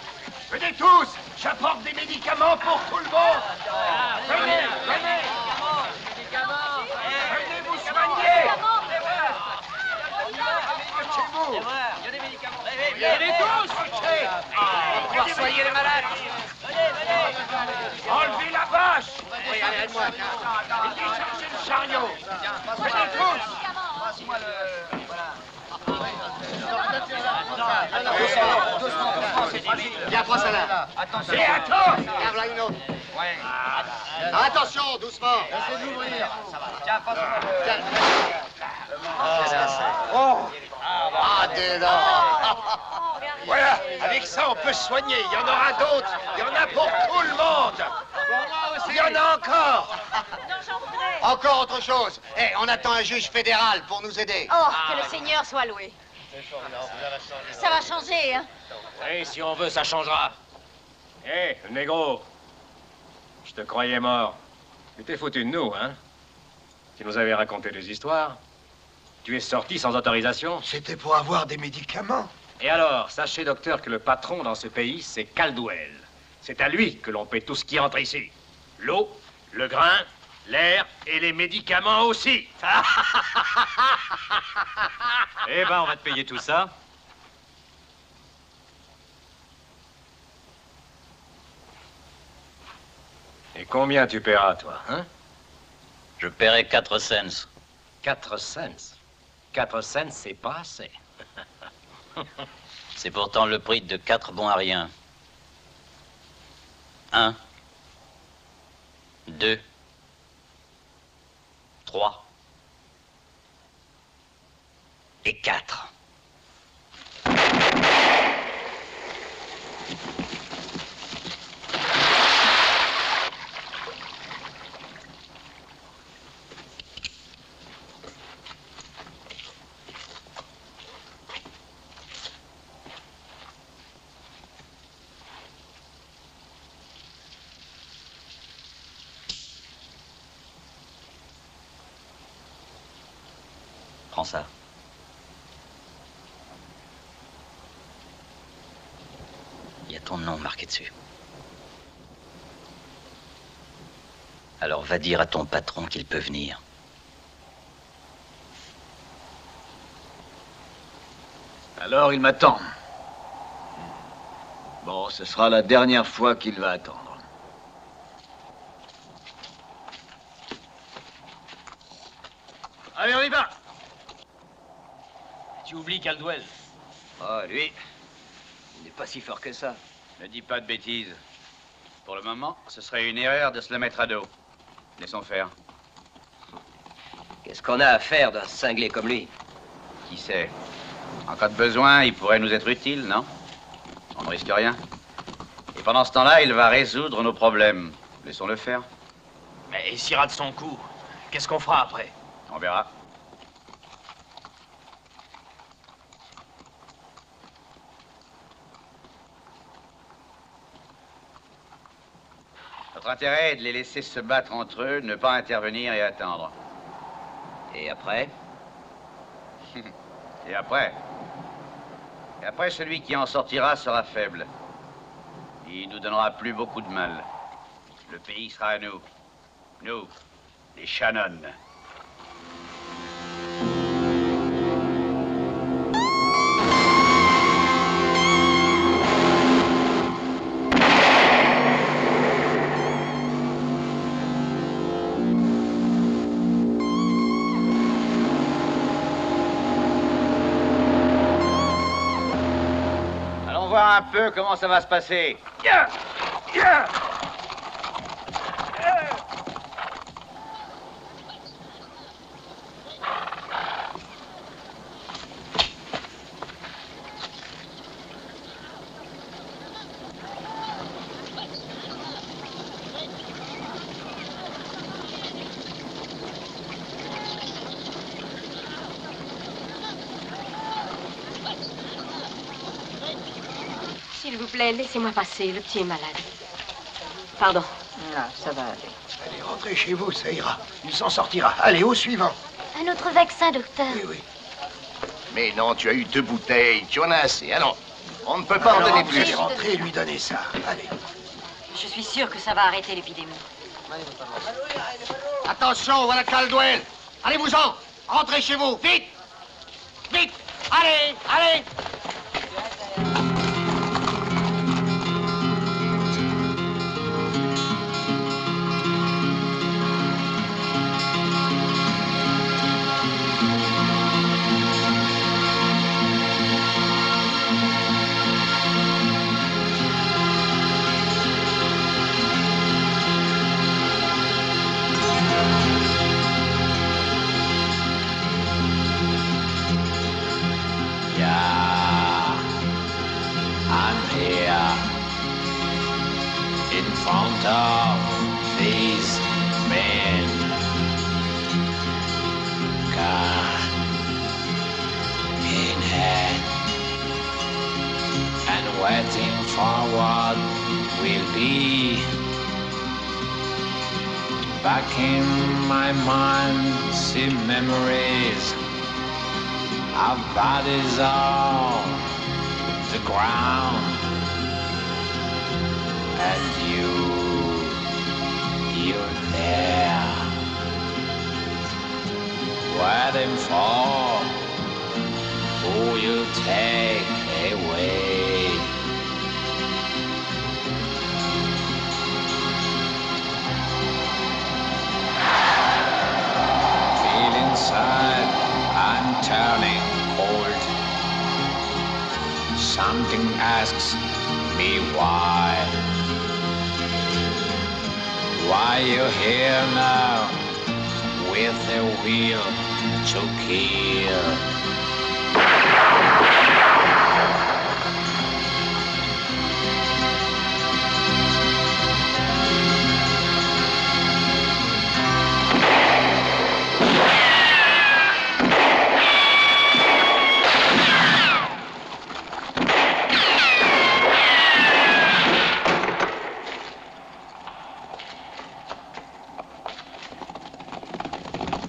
Venez tous! J'apporte des médicaments pour tout le monde! Venez! Venez! Venez vous soigner! Chez vous! Venez tous! On va pouvoir soigner les malades. Enlevez la vache! Et déchargez le chariot! Venez tous! Viens, prends celle-là. Attention! Et attends! Tiens, voilà une autre. Ouais. Attention, doucement. Essayez de l'ouvrir. Tiens, passe-moi le... Oh! Ah, des dents. Voilà, avec ça, on peut se soigner. Il y en aura d'autres. Il y en a pour tout le monde. Il y en a encore. Encore autre chose. Eh, on attend un juge fédéral pour nous aider. Oh, que le Seigneur soit loué. Ça va changer, hein? Oui, si on veut, ça changera. Hé, le négro. Je te croyais mort. Tu t'es foutu de nous, hein? Tu nous avais raconté des histoires. Tu es sorti sans autorisation. C'était pour avoir des médicaments. Et alors, sachez, docteur, que le patron dans ce pays, c'est Caldwell. C'est à lui que l'on paie tout ce qui entre ici. L'eau, le grain, l'air et les médicaments aussi. Eh ben, on va te payer tout ça. Et combien tu paieras, toi, hein? Je paierai 4 cents. 4 cents? 4 cents, c'est pas assez. C'est pourtant le prix de 4 bons à rien. 1, 2, 3 et 4. Prends ça. Il y a ton nom marqué dessus. Alors va dire à ton patron qu'il peut venir. Alors il m'attend. Bon, ce sera la dernière fois qu'il va attendre. Allez, on y va! Tu oublies Caldwell. Oh, lui, il n'est pas si fort que ça. Ne dis pas de bêtises. Pour le moment, ce serait une erreur de se le mettre à dos. Laissons faire. Qu'est-ce qu'on a à faire d'un cinglé comme lui? Qui sait? En cas de besoin, il pourrait nous être utile, non? On ne risque rien. Et pendant ce temps-là, il va résoudre nos problèmes. Laissons-le faire. Mais s'il rate son coup, qu'est-ce qu'on fera après? On verra. Notre intérêt est de les laisser se battre entre eux, ne pas intervenir et attendre. Et après? Et après? Et après, celui qui en sortira sera faible. Il nous donnera plus beaucoup de mal. Le pays sera à nous. Nous, les Shannon. Allons voir un peu comment ça va se passer. S'il vous plaît, laissez-moi passer. Le petit est malade. Pardon. Ah, ça va aller. Allez, rentrez chez vous, ça ira. Il s'en sortira. Allez, au suivant. Un autre vaccin, docteur. Oui, oui. Mais non, tu as eu 2 bouteilles. Tu en as assez. Allons. On ne peut pas en Alors, donner vous plus. allez rentrer et lui donner ça. Allez. Je suis sûre que ça va arrêter l'épidémie. Attention, voilà Caldwell. Allez-vous-en. Rentrez chez vous. Vite. Vite. Allez, allez. Yeah, I'm here in front of these men. Gun in hand and waiting for what will be. Back in my mind, see memories our bodies on the ground, and you're there, waiting for who you take away. Feel inside, I'm turning cold. Something asks me why. Why you're here now with a will to kill.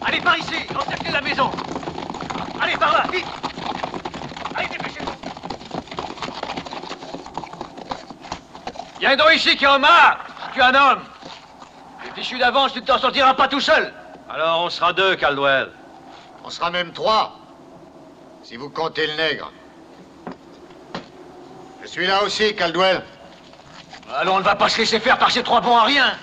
Allez, par ici, encerclez la maison. Allez, par là, vite. Allez, dépêchez-vous. Il y a un dos ici qui en marre. Tu es un homme. Les fichus d'avance, tu ne t'en sortiras pas tout seul. Alors, on sera 2, Caldwell. On sera même 3, si vous comptez le nègre. Je suis là aussi, Caldwell. Alors on ne va pas se laisser faire par ces 3 bons à rien.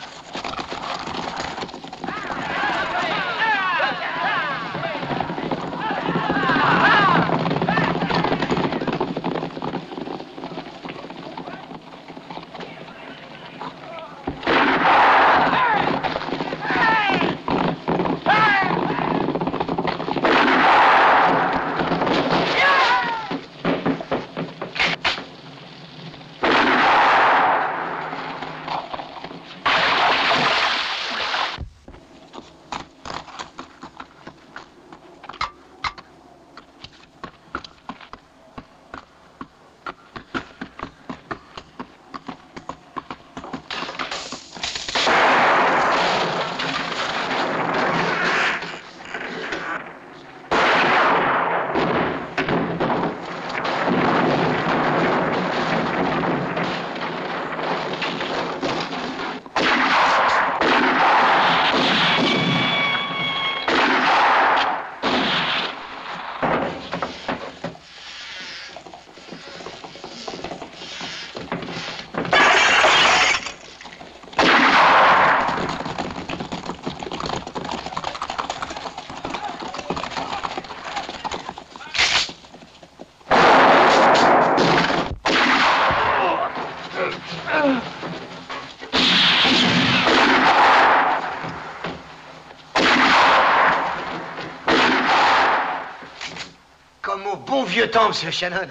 vieux temps, monsieur Shannon.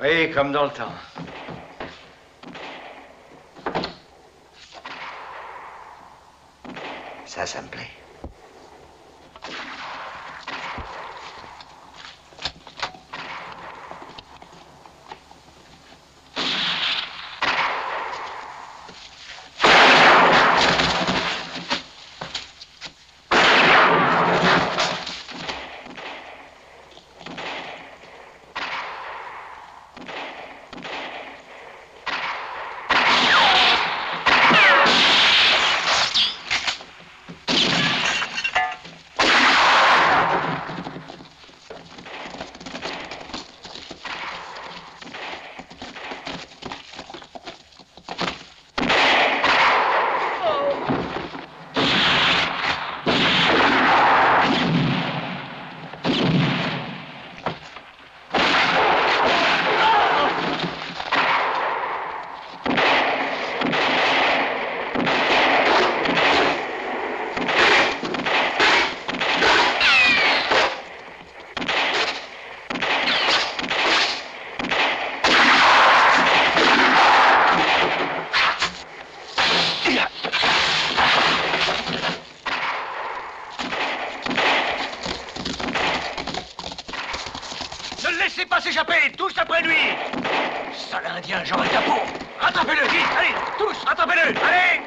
Oui, comme dans le temps. Ça me plaît. Ne le laissez pas s'échapper! Tous après lui! Sale indien, j'aurai ta peau! Rattrapez-le, vite! Allez, tous, rattrapez-le! Allez!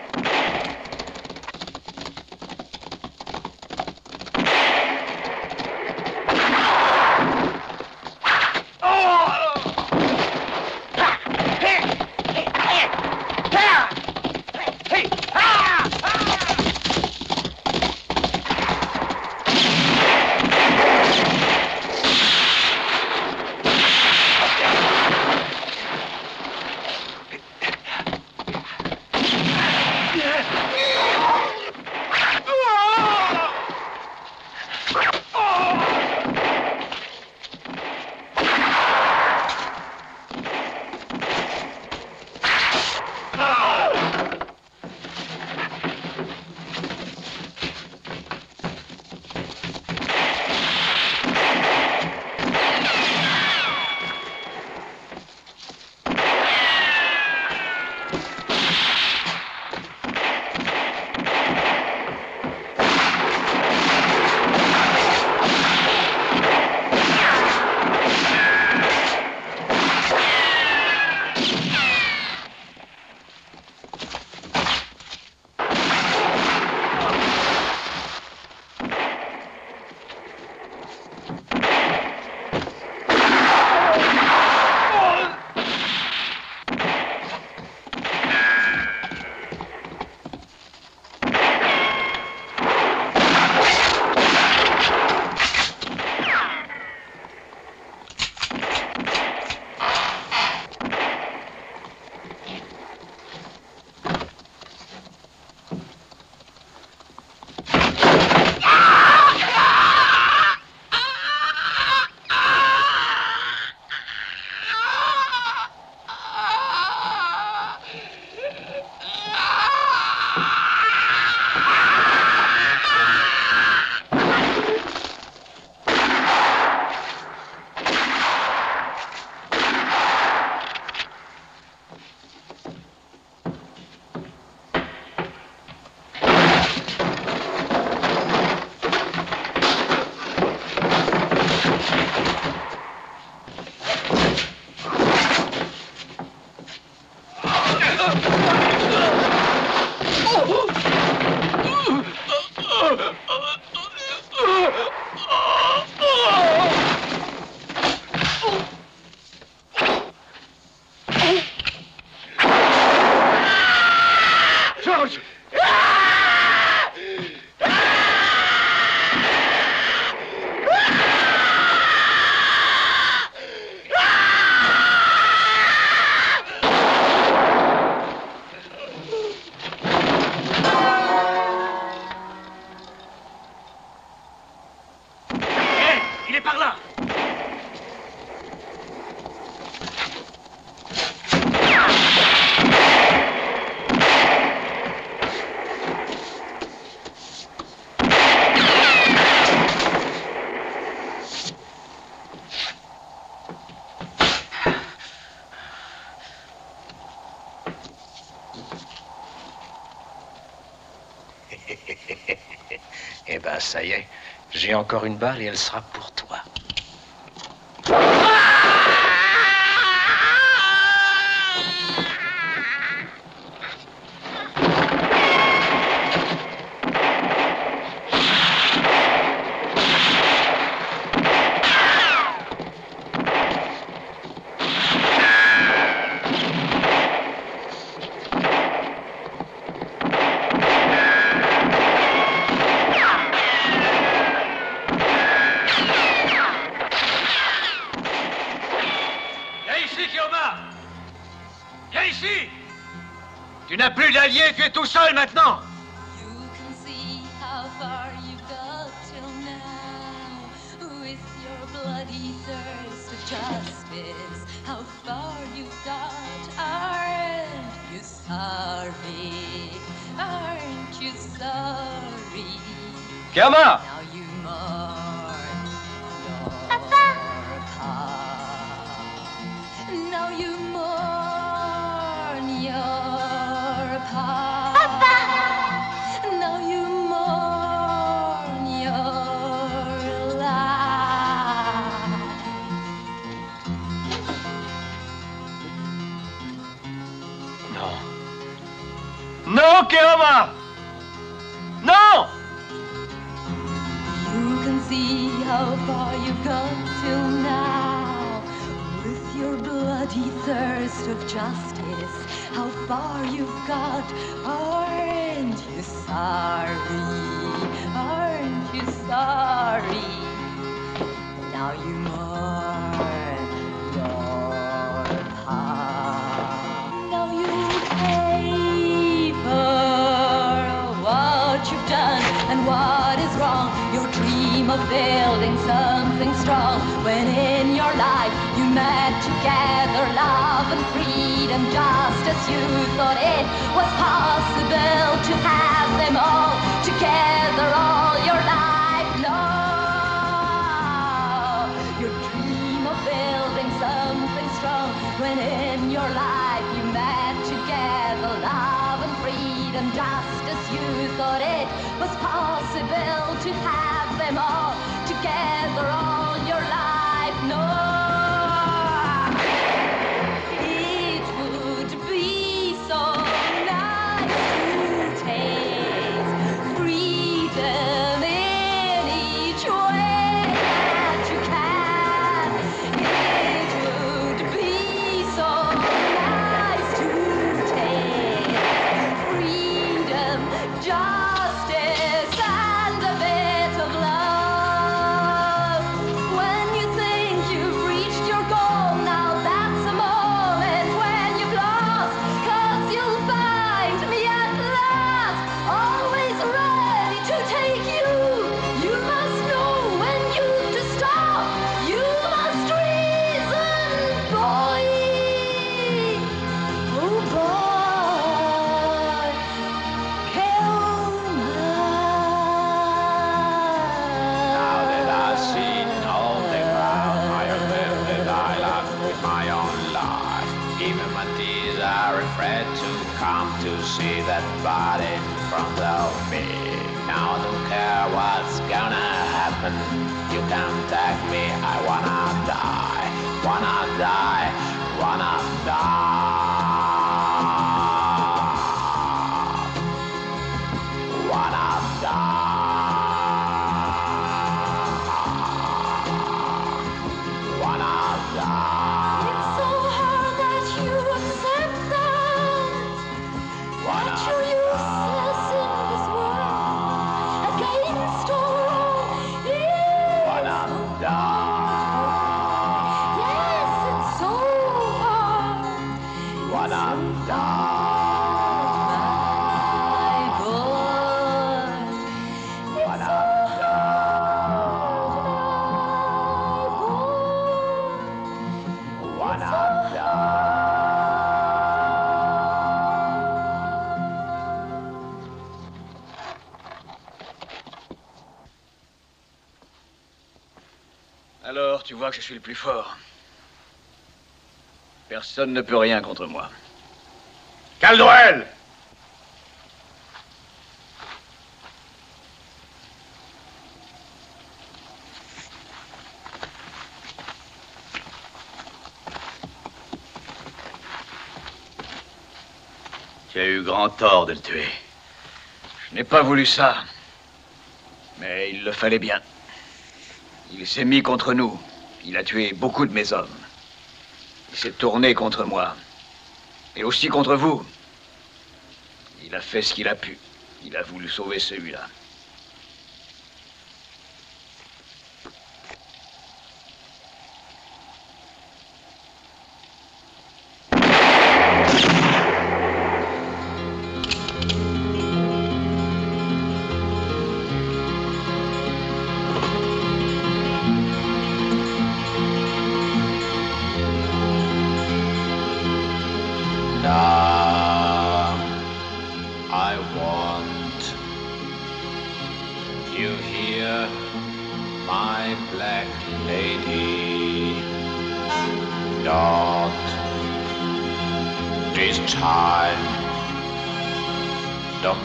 Ah, ça y est. J'ai encore une balle et elle sera pour toi. Tu n'as plus d'alliés, tu es tout seul maintenant. You can see how far you've got till now. With your bloody thirst of justice, how far you've got. Aren't you sorry? Aren't you sorry? Kiama! Now you mourn your past. Now you mourn your past. Now you mourn your life. Non. Non, Kiama! Non! You can see how far you've got till now. With your bloody thirst of justice, how far you've got. Aren't you sorry? Aren't you sorry? Now you mourn your past. Now you pay for what you've done and what is wrong. Your dream of building something strong. When in your life you met together love and freedom, just as you thought it was possible to have them all together all your life long. Your dream of building something strong. When in your life you met together love and freedom, just as you thought it was possible to have them all together all your life. No, it would be so nice to taste freedom in each way that you can. It would be so nice to taste freedom, justice, and a bit of love. When you think you've reached your goal, now that's a moment when you've lost. 'Cause you'll find me at last, always ready to take you. You must know when you to stop. You must reason, boy. Oh boy, Now that I've seen all the ground I have lived, I laugh with my own life. Even my tears are afraid to come to see that body in front of me. Now I don't care what's gonna happen. You can take me, I wanna die, wanna die, wanna die, wanna die, wanna die. It's so hard that you accept that you're useless in this world, against all Yes, it's so hard. Wanna My boy, it's so Alors, tu vois que je suis le plus fort. Personne ne peut rien contre moi. Caldwell! Tu as eu grand tort de le tuer. Je n'ai pas voulu ça. Mais il le fallait bien. Il s'est mis contre nous. Il a tué beaucoup de mes hommes. Il s'est tourné contre moi. Et aussi contre vous. Il a fait ce qu'il a pu. Il a voulu sauver celui-là.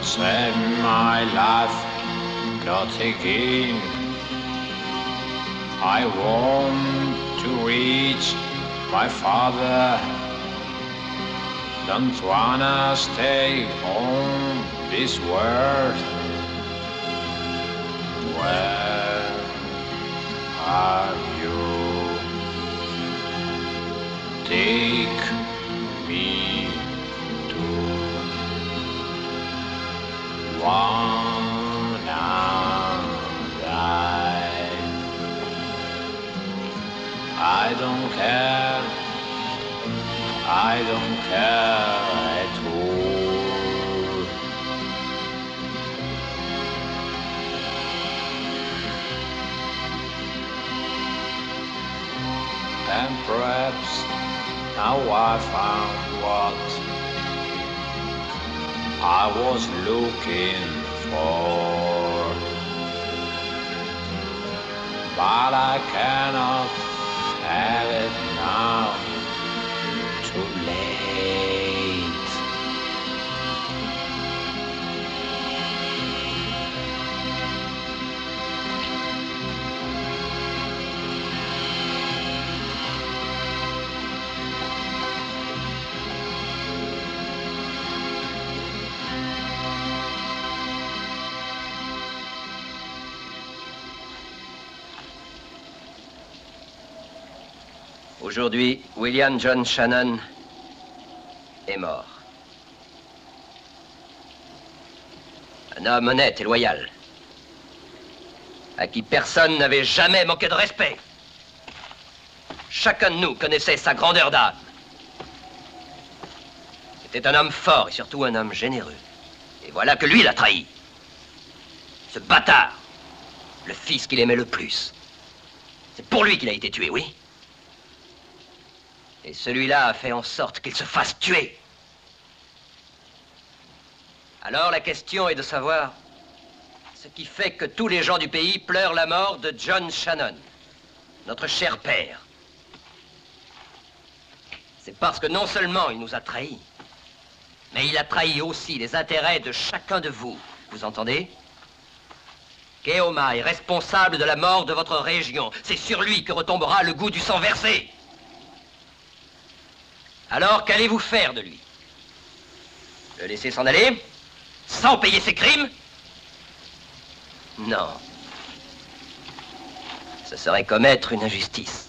Send my life not again. I want to reach my father. Don't wanna stay on this world. Where are you? Take me wanna die. I don't care. I don't care at all. And perhaps now I found what I was looking for, but I cannot have it now. Too late. Aujourd'hui, William John Shannon est mort. Un homme honnête et loyal, à qui personne n'avait jamais manqué de respect. Chacun de nous connaissait sa grandeur d'âme. C'était un homme fort et surtout un homme généreux. Et voilà que lui l'a trahi. Ce bâtard, le fils qu'il aimait le plus. C'est pour lui qu'il a été tué, oui? Et celui-là a fait en sorte qu'il se fasse tuer. Alors la question est de savoir ce qui fait que tous les gens du pays pleurent la mort de John Shannon, notre cher père. C'est parce que non seulement il nous a trahis, mais il a trahi aussi les intérêts de chacun de vous. Vous entendez? Keoma est responsable de la mort de votre région. C'est sur lui que retombera le goût du sang versé. Alors, qu'allez-vous faire de lui? Le laisser s'en aller? Sans payer ses crimes? Non. Ce serait commettre une injustice.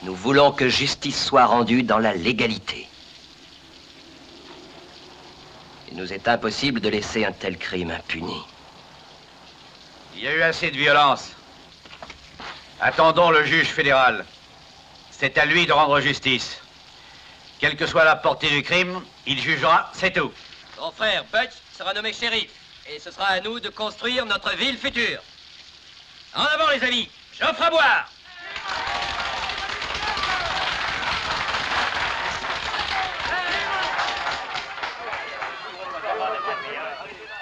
Nous voulons que justice soit rendue dans la légalité. Il nous est impossible de laisser un tel crime impuni. Il y a eu assez de violence. Attendons le juge fédéral. C'est à lui de rendre justice. Quelle que soit la portée du crime, il jugera, c'est tout. Mon frère Butch sera nommé shérif. Et ce sera à nous de construire notre ville future. En avant, les amis. J'offre à boire.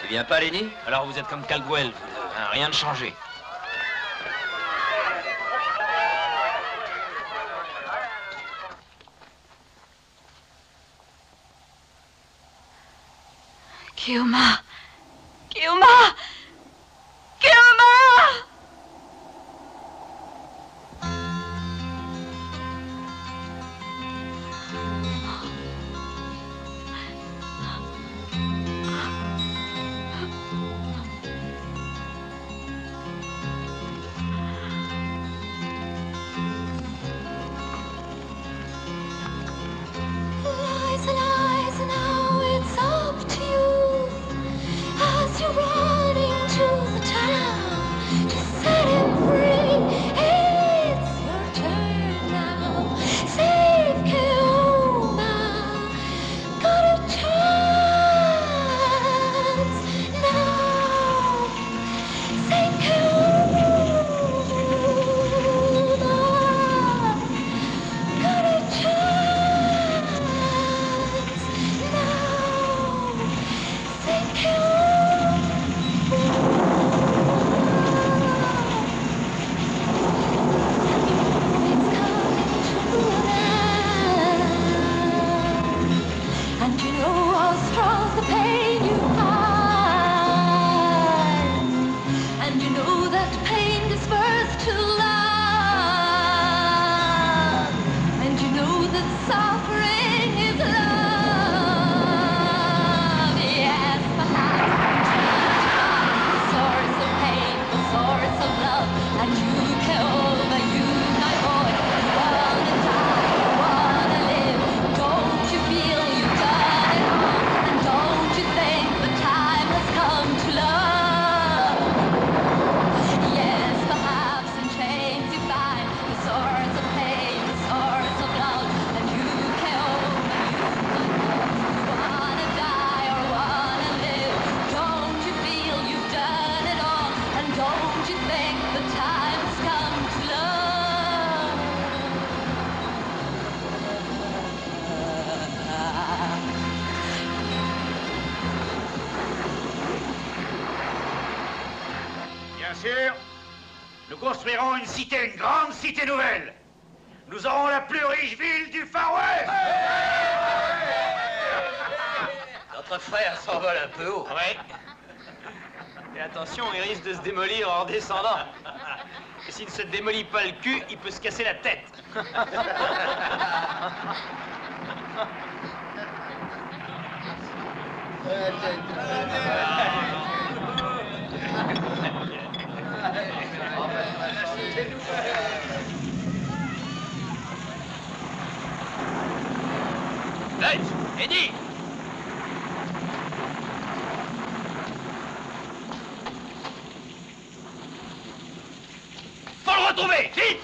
Tu viens pas, Lenny? Alors vous êtes comme Caldwell, rien de changé. Keoma! Keoma! Keoma! that suffering is love. Yes, perhaps the source of pain, the source of love, and you can overuse my boy. You wanna die, you wanna live. Don't you feel you've done it all? And don't you think the time has come to love? Yes, perhaps in chains you find the source of pain, the source of love, and you can overuse my boy. You wanna die or wanna live? Don't you feel you've done it all? And don't you think the time has come to love? Bien sûr, nous construirons une cité, une grande cité nouvelle. Nous aurons la plus riche ville du Far West. Notre frère s'envole un peu haut. Ouais. Et attention, il risque de se démolir en descendant. Et s'il ne se démolit pas le cul, il peut se casser la tête. Dutch, Eddie. Faut le retrouver, vite.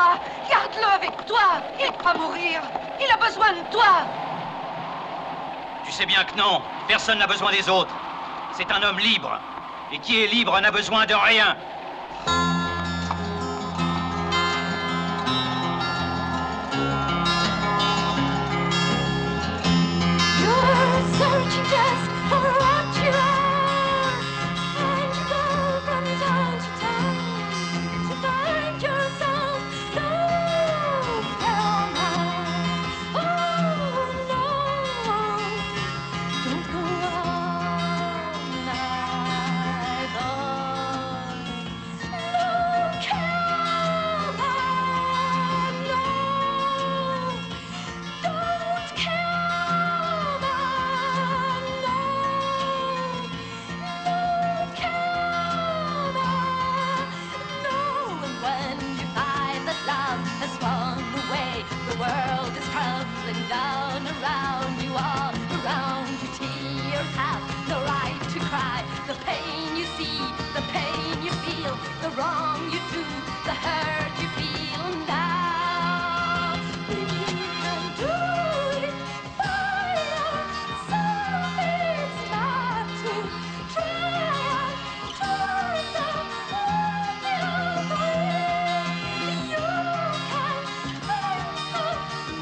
toi. Garde-le avec toi. Il va pas mourir. Il a besoin de toi. Tu sais bien que non. Personne n'a besoin des autres. C'est un homme libre. Et qui est libre n'a besoin de rien. You're searching just for what you are, and you go from town to town to find yourself nowhere now. Oh no, don't go on neither. No, come on, no, don't come on, no, come on, no. And when you find that love has swung away, the world is crumbling down around you, all around you. Tears have no right to cry. The pain you see, the pain you feel, the wrong you do, the hurt you feel now. We can do it by yourself. It's not to try and turn the world the other way. You can make the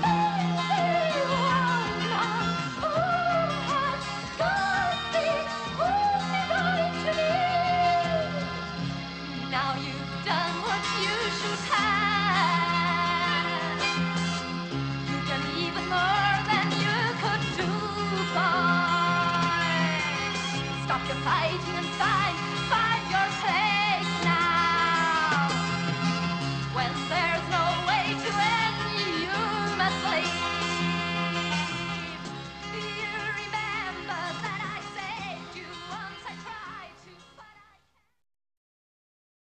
baby one now. Who has got the only right to live? Now you've done what you should have. You've done even more than you could do, boy. Stop your fighting and fight.